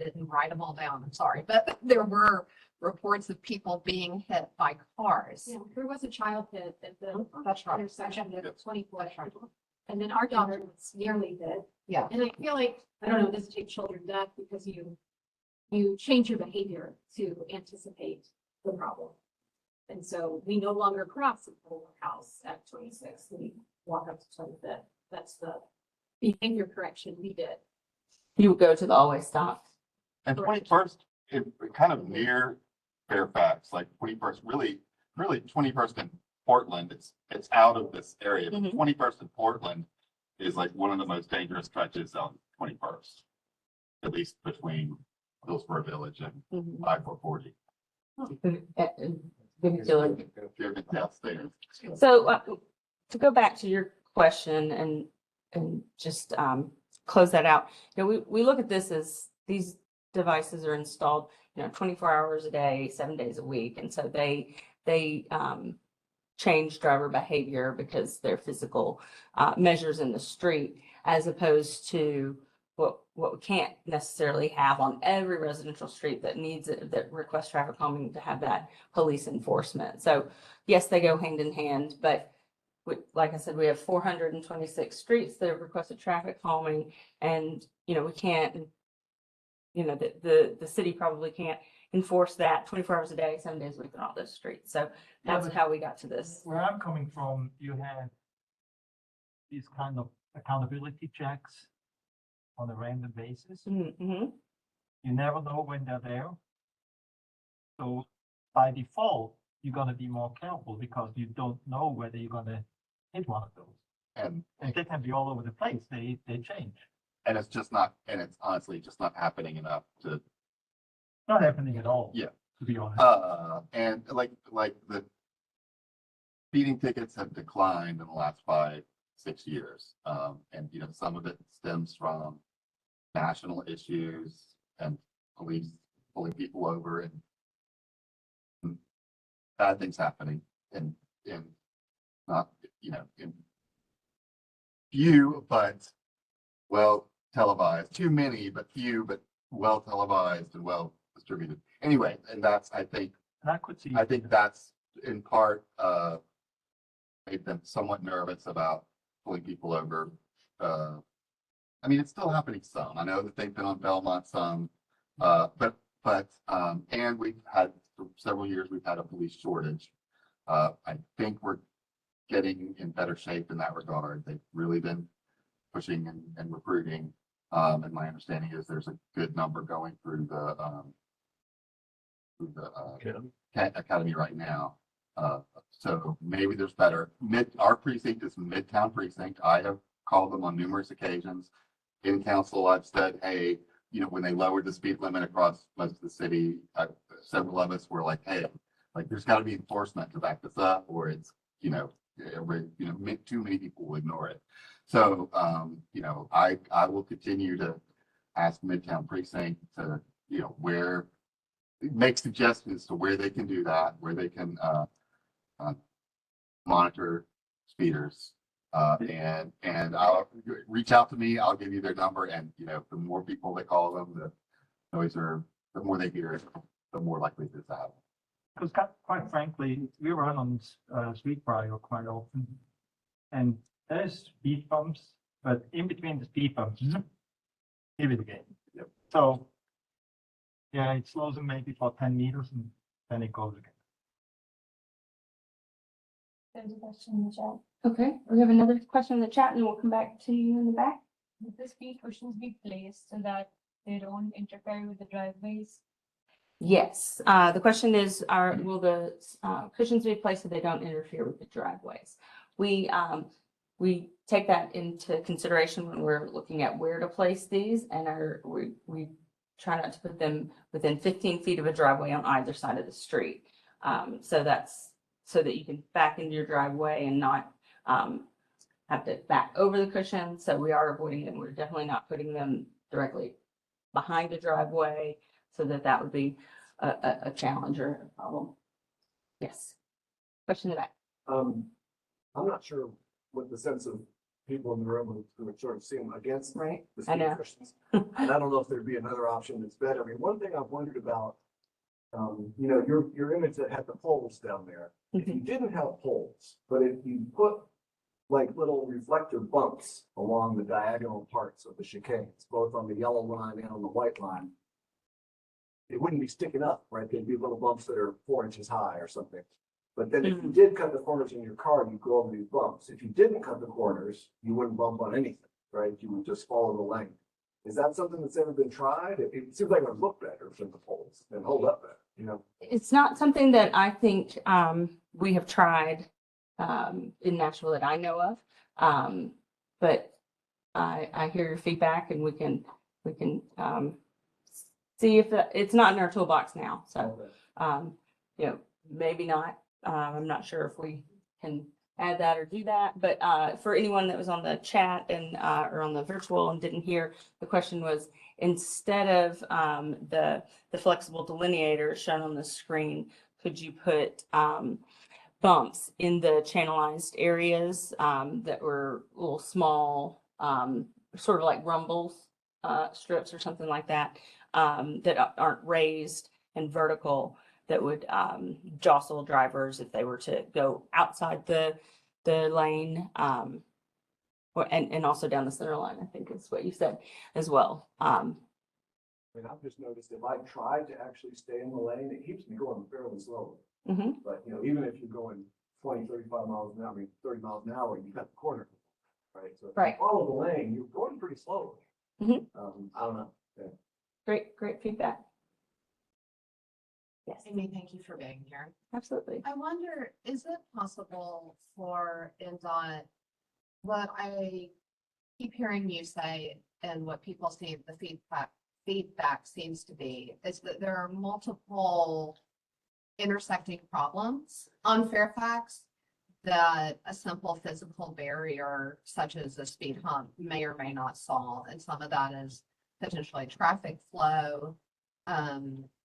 didn't write them all down, I'm sorry, but there were reports of people being hit by cars. Yeah, there was a child hit at the That's right. intersection of Yep. 24th. And then our daughter was nearly hit. Yeah. And I feel like, I don't know, this take children death because you change your behavior to anticipate the problem. And so we no longer cross the whole house at 26. We walk up to 25th. That's the behavior correction we did. You would go to the always stop. And 21st, kind of near Fairfax, like 21st, really 21st in Portland, it's out of this area. But 21st in Portland is like one of the most dangerous stretches on 21st, at least between Hillsborough Village and I-440. So to go back to your question and just close that out, you know, we look at this as these devices are installed, you know, 24 hours a day, 7 days a week. And so they change driver behavior because they're physical measures in the street, as opposed to what we can't necessarily have on every residential street that needs it, that requests traffic calming to have that police enforcement. So yes, they go hand in hand, but like I said, we have 426 streets that have requested traffic calming, and you know, we can't, you know, the city probably can't enforce that 24 hours a day, 7 days a week on all those streets. So that's how we got to this. Where I'm coming from, you have these kind of accountability checks on a random basis. Mm-hmm. You never know when they're there. So by default, you're gonna be more careful because you don't know whether you're gonna hit one of those. And they can be all over the place. They change. And it's just not, and it's honestly just not happening enough to. Not happening at all. Yeah. To be honest. And like the speeding tickets have declined in the last 5-6 years. And you know, some of it stems from national issues and police pulling people over and bad things happening in not, you know, in few, but well televised, too many, but few, but well televised and well distributed. Anyway, and that's, I think that's in part made them somewhat nervous about pulling people over. I mean, it's still happening some. I know that they've been on Belmont some, but and we've had for several years, we've had a police shortage. I think we're getting in better shape in that regard. They've really been pushing and recruiting. And my understanding is there's a good number going through the academy right now. So maybe there's better. Our precinct is Midtown precinct. I have called them on numerous occasions. In council, I've said, hey, you know, when they lowered the speed limit across most of the city, several of us were like, hey, like there's got to be enforcement to back this up, or it's, you know, too many people will ignore it. So, you know, I will continue to ask Midtown precinct to, you know, where make suggestions to where they can do that, where they can monitor speeders. And I'll reach out to me. I'll give you their number, and you know, the more people that call them, the more they hear it, the more likely it is to happen. Because quite frankly, we run on Street Brio quite often, and there's speed bumps, but in between the speed bumps, give it again. Yep. So yeah, it slows them maybe for 10 meters, and then it goes again. There's a question in the chat. Okay, we have another question in the chat, and we'll come back to you in the back. Would the speed cushions be placed so that they don't interfere with the driveways? Yes, the question is, will the cushions be placed so they don't interfere with the driveways? We take that into consideration when we're looking at where to place these, and we try not to put them within 15 feet of a driveway on either side of the street. So that's so that you can back into your driveway and not have to back over the cushion. So we are avoiding them. We're definitely not putting them directly behind a driveway, so that would be a challenge or a problem. Yes. Question to that. I'm not sure what the sense of people in the room who would sort of seem against Right. the I speed know. cushions. And I don't know if there'd be another option that's better. I mean, one thing I've wondered about You know, your image that had the poles down there, if you didn't have poles, but if you put like little reflector bumps along the diagonal parts of the chicanes, both on the yellow line and on the white line, it wouldn't be sticking up, right? There'd be little bumps that are 4 inches high or something. But then if you did cut the corners in your car, you'd go over these bumps. If you didn't cut the corners, you wouldn't bump on anything, right? You would just follow the lane. Is that something that's ever been tried? It seems like it would look better from the poles and hold up better, you know? It's not something that I think we have tried in Nashville that I know of. But I hear your feedback, and we can see if it's not in our toolbox now. So you know, maybe not. I'm not sure if we can add that or do that. But for anyone that was on the chat and or on the virtual and didn't hear, the question was, instead of the flexible delineator shown on the screen, could you put bumps in the channelized areas that were little small, sort of like rumbles, strips or something like that, that aren't raised and vertical, that would jostle drivers if they were to go outside the lane, and also down the center line, I think is what you said as well. I mean, I've just noticed if I tried to actually stay in the lane, it keeps me going fairly slowly. But, you know, even if you're going 20, 35 miles an hour, I mean, 30 miles an hour, you got the corner, right? So if you follow the lane, you're going pretty slowly. I don't know. Yeah. Great feedback. Yes. Amy, thank you for being here. Absolutely. I wonder, is it possible for NDOT, what I keep hearing you say and what people see, the feedback seems to be, is that there are multiple intersecting problems on Fairfax that a simple physical barrier such as a speed hump may or may not solve. And some of that is potentially traffic flow,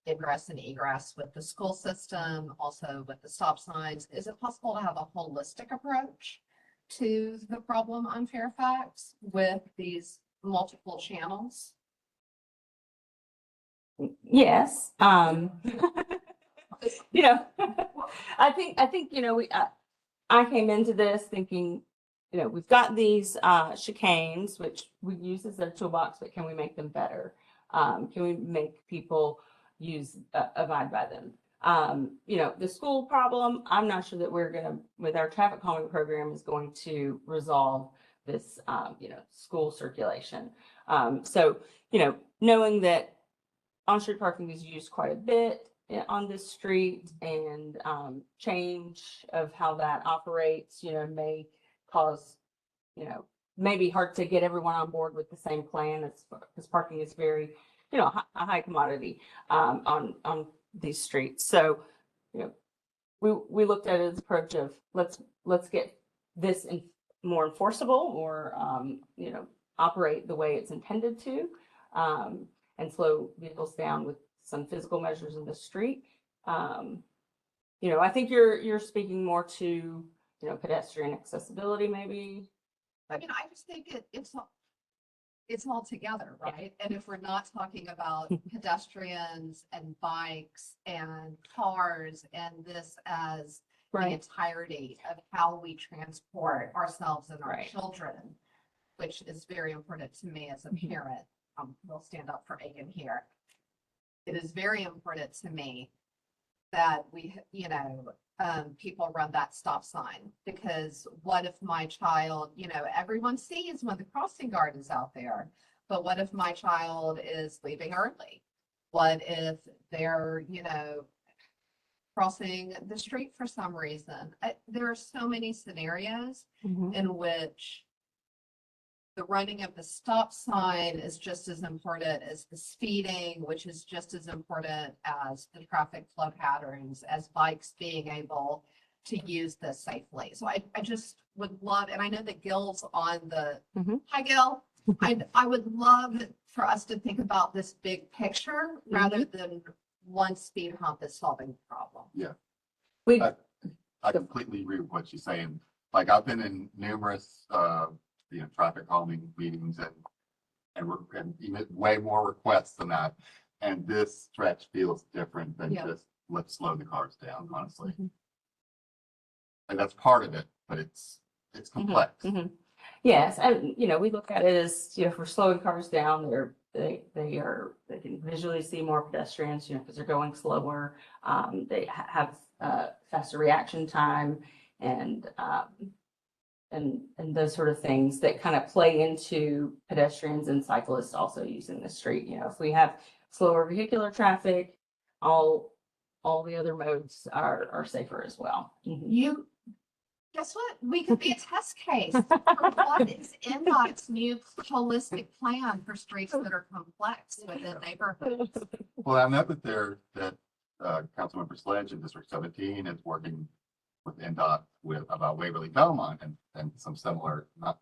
ingress and egress with the school system, also with the stop signs. Is it possible to have a holistic approach to the problem on Fairfax with these multiple channels? Yes. You know, I think, you know, I came into this thinking, you know, we've got these chicanes, which we use as a toolbox, but can we make them better? Can we make people abide by them? You know, the school problem, I'm not sure that we're gonna, with our traffic calming program, is going to resolve this, you know, school circulation. So, you know, knowing that on-street parking is used quite a bit on this street, and change of how that operates, you know, may cause, you know, maybe hard to get everyone on board with the same plan, because parking is very, you know, a high commodity on these streets. So, you know, we looked at it as approach of let's get this more enforceable, or you know, operate the way it's intended to, and slow vehicles down with some physical measures in the street. You know, I think you're speaking more to, you know, pedestrian accessibility, maybe. I mean, I just think it's all together, right? And if we're not talking about pedestrians and bikes and cars and this as the entirety of how we transport ourselves and our children, which is very important to me as a parent. We'll stand up for Aiken here. It is very important to me that we, you know, people run that stop sign, because what if my child, you know, everyone sees when the crossing guard is out there, but what if my child is leaving early? What if they're, you know, crossing the street for some reason? There are so many scenarios in which the running of the stop sign is just as important as the speeding, which is just as important as the traffic flow patterns, as bikes being able to use this safely. So I just would love, and I know that Gil's on the, hi Gil, I would love for us to think about this big picture rather than one speed hump is solving the problem. Yeah. I completely agree with what she's saying. Like, I've been in numerous you know, traffic calming meetings, and even way more requests than that. And this stretch feels different than Yeah. just let's slow the cars down, honestly. Mhm. And that's part of it, but it's complex. Mhm. Yes, and we look at it as, if we're slowing cars down, they can visually see more pedestrians, because they're going slower. They have faster reaction time and those sort of things that kind of play into pedestrians and cyclists also using the street. If we have slower vehicular traffic, all the other modes are safer as well. You, guess what? We could be a test case for what is NDOT's new holistic plan for streets that are complex within neighborhoods. Well, I know that Councilmember Sledge in District 17 is working with NDOT about Waverly Belmont and some similar, not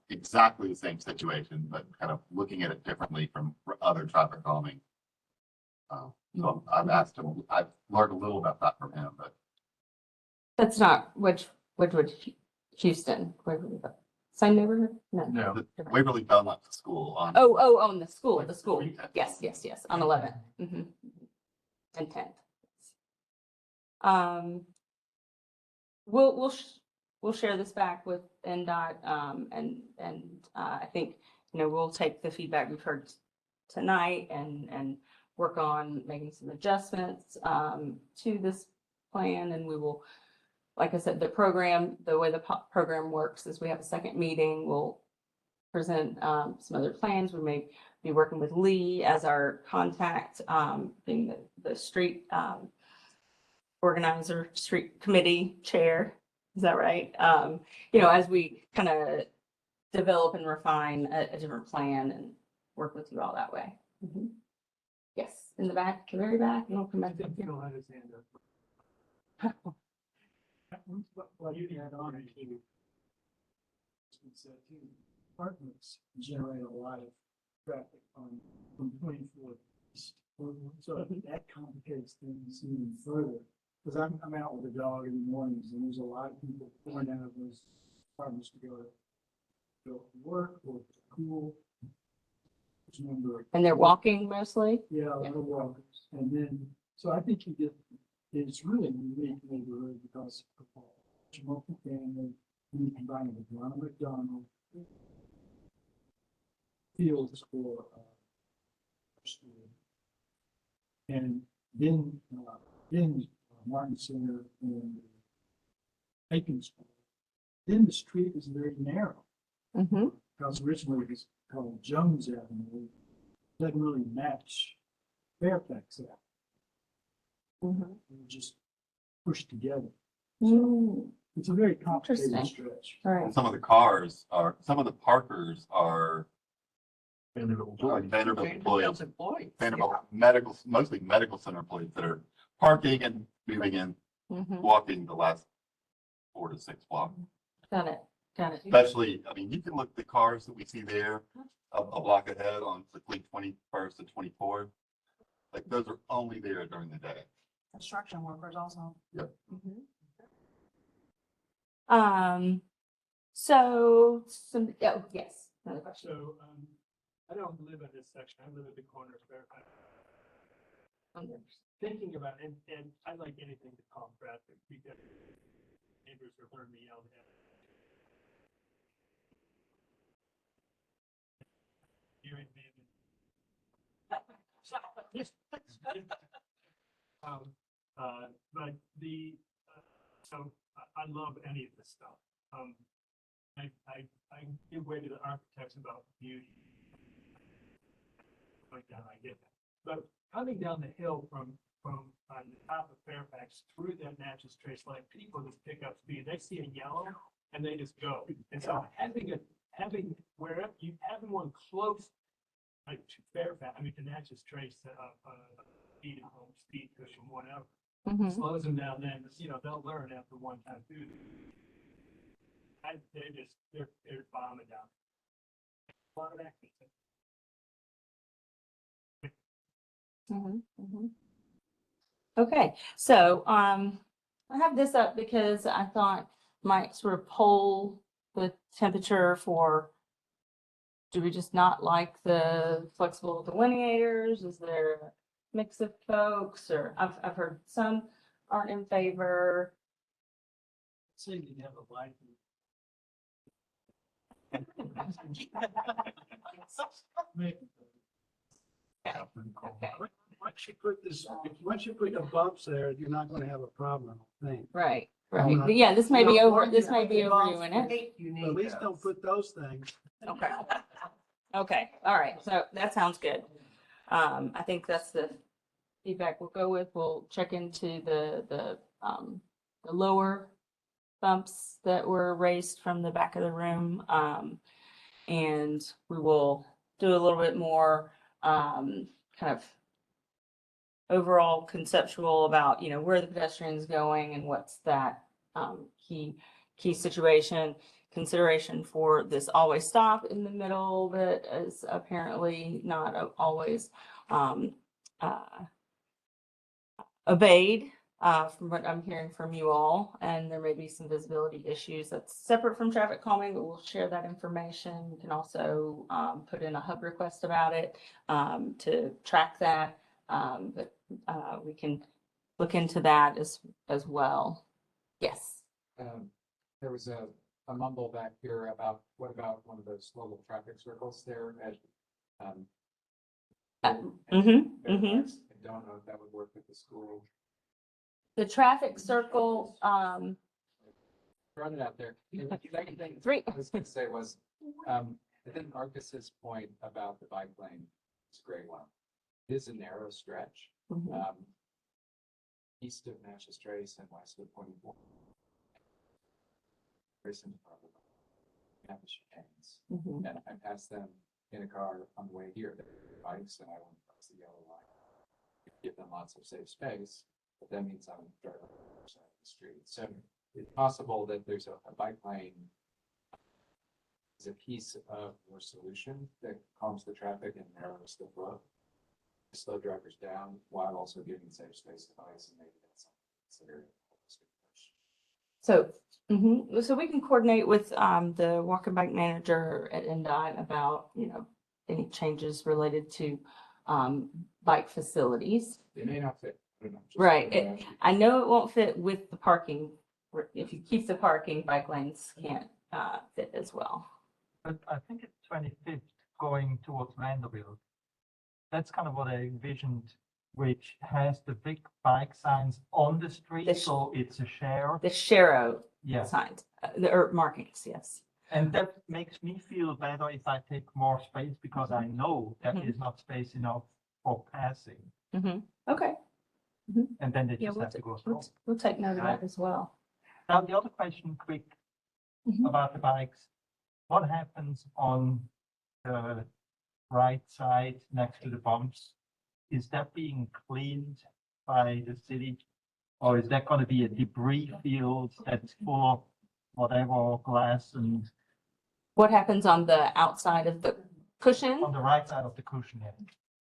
exactly the same situation, but kind of looking at it differently from other traffic calming. So I've asked him, I've learned a little about that from him, but That's not Wedgewood, Houston, Waverly, same neighborhood? No. the Waverly Belmont School on. Oh, the school. Yes, on 11th. And 10th. We'll share this back with NDOT, and I think, we'll take the feedback we've heard tonight and work on making some adjustments, to this plan, and we will, like I said, the way the program works is we have a second meeting. We'll present some other plans. We may be working with Lee as our contact, being the street organizer, street committee chair. Is that right? As we kind of develop and refine a different plan and work with you all that way. Yes, in the back, the very back, and I'll come back up here. Phil had his hand up. Well, you had on it. Apartments generate a lot of traffic from 24 east. So that complicates things even further. Because I'm out with the dog in the mornings, and there's a lot of people pouring out of those apartments to go to work or to school. And they're walking mostly? Yeah, a lot of walkers. And then, so I think it's really a unique neighborhood because of multi-family, and you combine it with Ronald McDonald, fields for school. And then Martin Center and Aiken School. Then the street is very narrow. Because originally it was called Jones Avenue. It doesn't really match Fairfax Avenue. They were just pushed together. So it's a very complicated stretch. Right. Some of the parkers are Vanderbilt employees. Vanderbilt mostly medical center employees that are parking and moving in, walking the last 4 to 6 blocks. Got it. Especially, you can look at the cars that we see there a block ahead on between 21st and 24th. Like those are only there during the day. Construction workers also. Yep. So yes, another question. So, I don't live in this section. I live at the corner of Fairfax. Thinking about it, and I like anything to calm traffic because neighbors are hearing me yell at. Hearing me. But so I love any of this stuff. I give way to the architects about beauty. Like that, I get that. But coming down the hill from on the top of Fairfax through that Natchez Trace line, people just pick up speed. They see a yellow and they just go. And so having one close like to Fairfax, to Natchez Trace, speed and home, speed cushion, whatever, slows them down. Then they'll learn after one time through. They're bombing down. A lot of acting. Okay, so I have this up because I thought might sort of poll the temperature for do we just not like the flexible delineators? Is there a mix of folks, or I've heard some aren't in favor. Say you have a light. Once you put the bumps there, you're not gonna have a problem, I think. Right, I'm right. not- Yeah, this may be No, over, or this you may have be the overdoing bumps, it. You At need least don't put those things. Okay. Okay, all right, so that sounds good. I think that's the feedback we'll go with. We'll check into the lower bumps that were raised from the back of the room. And we will do a little bit more, kind of overall conceptual about, where the pedestrian's going and what's that, key situation. Consideration for this always stop in the middle that is apparently not always, obeyed, from what I'm hearing from you all, and there may be some visibility issues that's separate from traffic calming, but we'll share that information. You can also put in a hub request about it to track that, but we can look into that as well. Yes. There was a mumble back here about, what about one of those little traffic circles there at, Fairfax? I don't know if that would work with the school. The traffic circle, Throwing it out there. And the second thing Three. I was gonna say was, I think Marcus's point about the bike lane is a great one. It is a narrow stretch, east of Natchez Trace and west of 24. Have the chicanes, and I passed them in a car on the way here. They were bikes, and I went across the yellow line. Give them lots of safe space, but that means I'm driving on the other side of the street. So it's possible that there's a bike lane is a piece of your solution that calms the traffic and narrows the flow. Slow drivers down while also giving safe space to bikes, and maybe that's something to consider. So, so we can coordinate with the walk and bike manager at NDOT about, any changes related to bike facilities. They may not fit. I don't know, just Right. I know it won't fit with the parking. If you keep the parking, bike lanes can't fit as well. But I think it's 25th going towards Vanderbilt. That's kind of what I envisioned, which has the big bike signs on the street, so it's a share. The Shero Yeah. signs, or markings, yes. And that makes me feel better if I take more space because I know that is not space enough for passing. Okay. And then they Yeah, just have to go through. we'll take note of that as well. Now, the other question, quick, about the bikes. What happens on the right side next to the bumps? Is that being cleaned by the city? Or is that going to be a debris field that's full of whatever glass and What happens on the outside of the cushion? on the right side of the cushion? Yeah.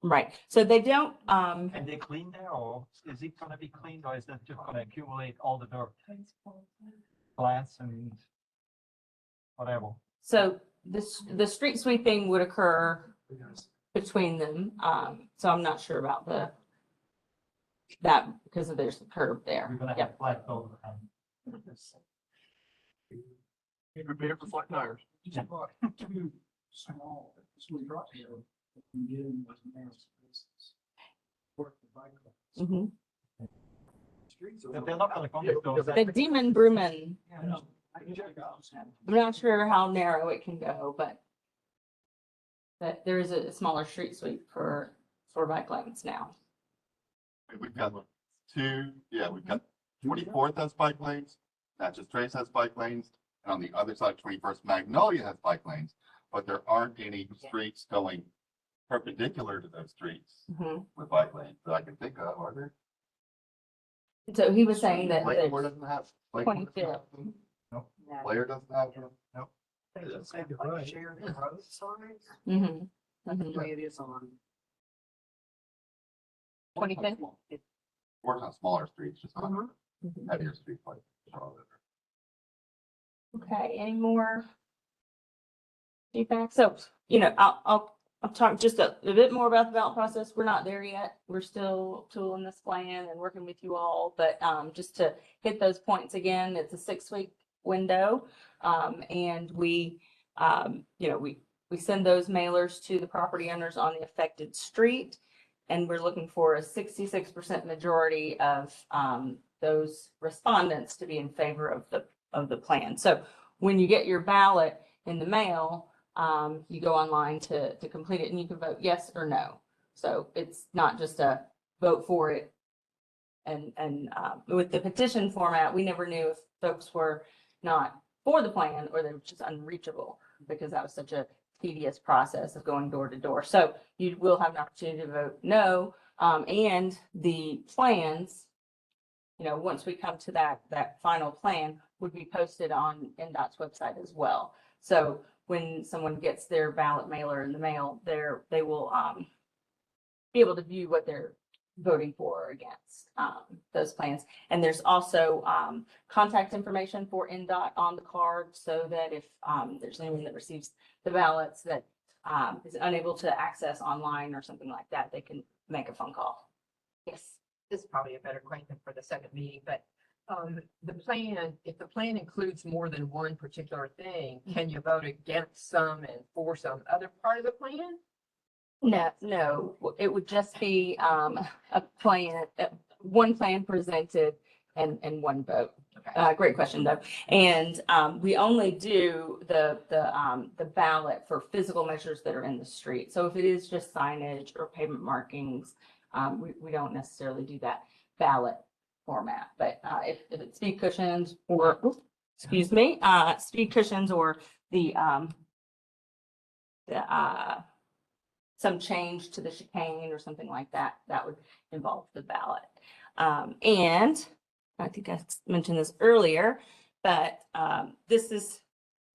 Right. So they don't, And they clean there, or is it going to be cleaned, or is that just going to accumulate all the dirt? Glass and whatever. so the street sweeping would occur between them. So I'm not sure about that because there's a curb there. We're going to Yeah. have black over. It would be for flat tires. Yeah. Too small, so we brought here, we get in those narrow spaces. Work the bike lanes. Mhm. But they're not going to come with those. The Demon Bruman, I'm not sure how narrow it can go, but there is a smaller street sweep for bike lanes now. We've got we've got 24th has bike lanes, Natchez Trace has bike lanes, and on the other side, 21st Magnolia has bike lanes, but there aren't any streets going perpendicular to those streets with bike lanes that I can think of, are there? So he was saying that Lakemore doesn't have. Lakemore doesn't 25th. have them? Nope. Blair doesn't have them? Nope. Shared road signs. Mhm. The way it is on. 25th. Works on smaller streets, just not heavier streets like Charlotte. Okay, any more feedback. So, I'll talk just a bit more about the ballot process. We're not there yet. We're still tooling this plan and working with you all, but just to hit those points again, it's a 6-week window. And we send those mailers to the property owners on the affected street. And we're looking for a 66% majority of those respondents to be in favor of the plan. So when you get your ballot in the mail, you go online to complete it and you can vote yes or no. So it's not just a vote for it. And with the petition format, we never knew if folks were not for the plan or they were just unreachable because that was such a tedious process of going door to door. So you will have an opportunity to vote no. And the plans, once we come to that final plan, would be posted on NDOT's website as well. So when someone gets their ballot mailer in the mail, they will be able to view what they're voting for or against those plans. And there's also contact information for NDOT on the card so that if there's anyone that receives the ballots that is unable to access online or something like that, they can make a phone call. Yes. This is probably a better question for the second meeting, but the plan, if the plan includes more than one particular thing, can you vote against some and for some other part of the plan? No, it would just be a plan, one plan presented and one vote. Okay. Great question, though. And we only do the ballot for physical measures that are in the street. So if it is just signage or pavement markings, we don't necessarily do that ballot format. But if it's speed cushions or, speed cushions or the some change to the chicane or something like that, that would involve the ballot. And I think I mentioned this earlier, but this is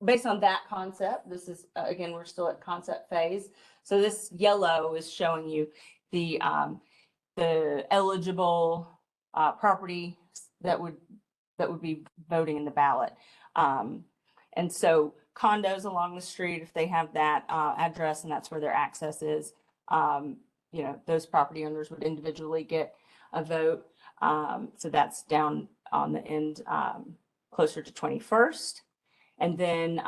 based on that concept. This is, again, we're still at concept phase. So this yellow is showing you the eligible property that would be voting in the ballot. And so condos along the street, if they have that address and that's where their access is, those property owners would individually get a vote. So that's down on the end, closer to 21st. And then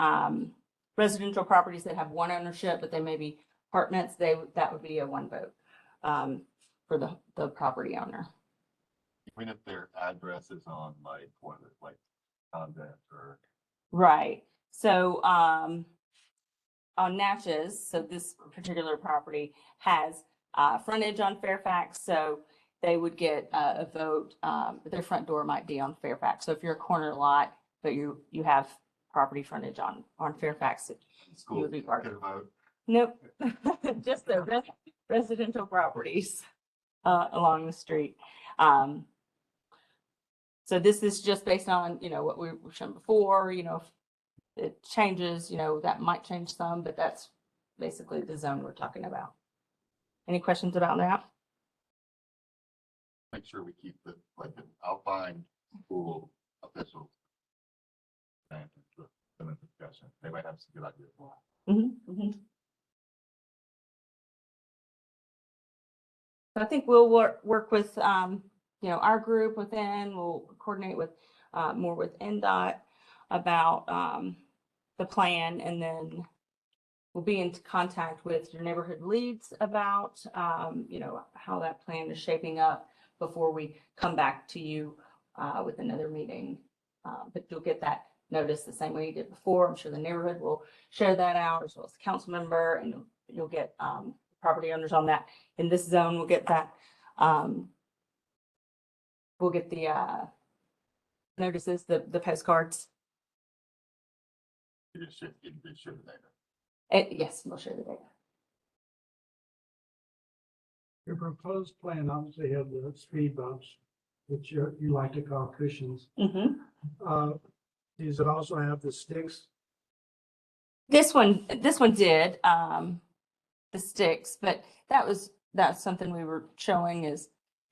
residential properties that have one ownership, but they may be apartments, that would be a one vote for the property owner. Even if their address is on like convent or. Right. So on Natchez, so this particular property has frontage on Fairfax, so they would get a vote. Their front door might be on Fairfax. So if you're a corner lot, but you have property frontage on Fairfax, you would be part of it. Vote. Nope, just the residential properties along the street. So this is just based on, what we've shown before, if it changes, that might change some, but that's basically the zone we're talking about. Any questions about that? Make sure we keep I'll find school officials. And the discussion. They might have some good ideas. So I think we'll work with, our group within, we'll coordinate with more with NDOT about the plan, and then we'll be in contact with your neighborhood leads about, how that plan is shaping up before we come back to you with another meeting. But you'll get that notice the same way you did before. I'm sure the neighborhood will share that out as well as the council member, and you'll get property owners on that. In this zone, we'll get that. We'll get the notices, the postcards. You just share the data. Yes, we'll share the data. Your proposed plan obviously have the speed bumps, which you like to call cushions. Does it also have the sticks? This one did the sticks, but that's something we were showing as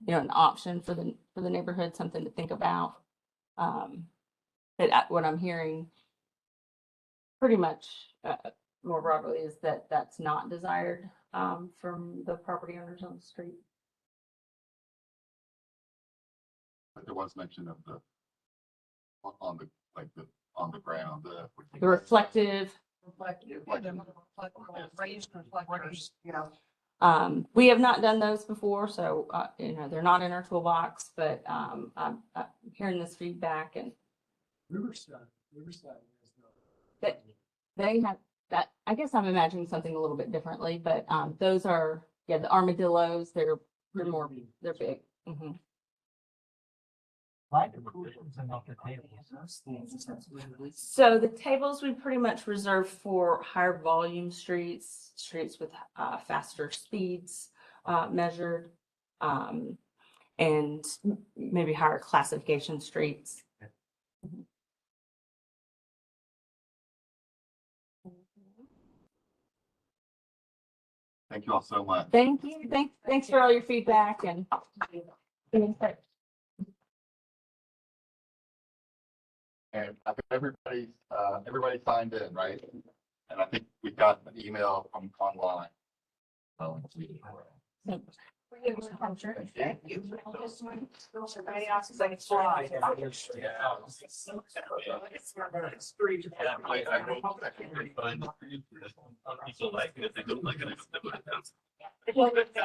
an option for the neighborhood, something to think about. But what I'm hearing pretty much more broadly is that that's not desired from the property owners on the street. But there was mention of the, on the, like the, on the ground, The reflective, Raised reflectors, yeah. we have not done those before, so, they're not in our toolbox, but I'm hearing this feedback and Riverside is that they have that. I guess I'm imagining something a little bit differently, but those are, yeah, the armadillos, they're more, they're big. Mhm. Why the cushions and not the tables? So the tables we pretty much reserve for higher volume streets, streets with faster speeds measured, and maybe higher classification streets. thank you all so much. Thank you. Thanks for all your feedback and. And I think everybody signed in, right? And I think we got an email from online. Thank you. Everybody else is like, fly.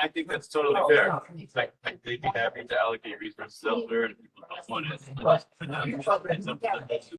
I think that's totally fair. Like, they'd be happy to allocate resources elsewhere and people don't want it.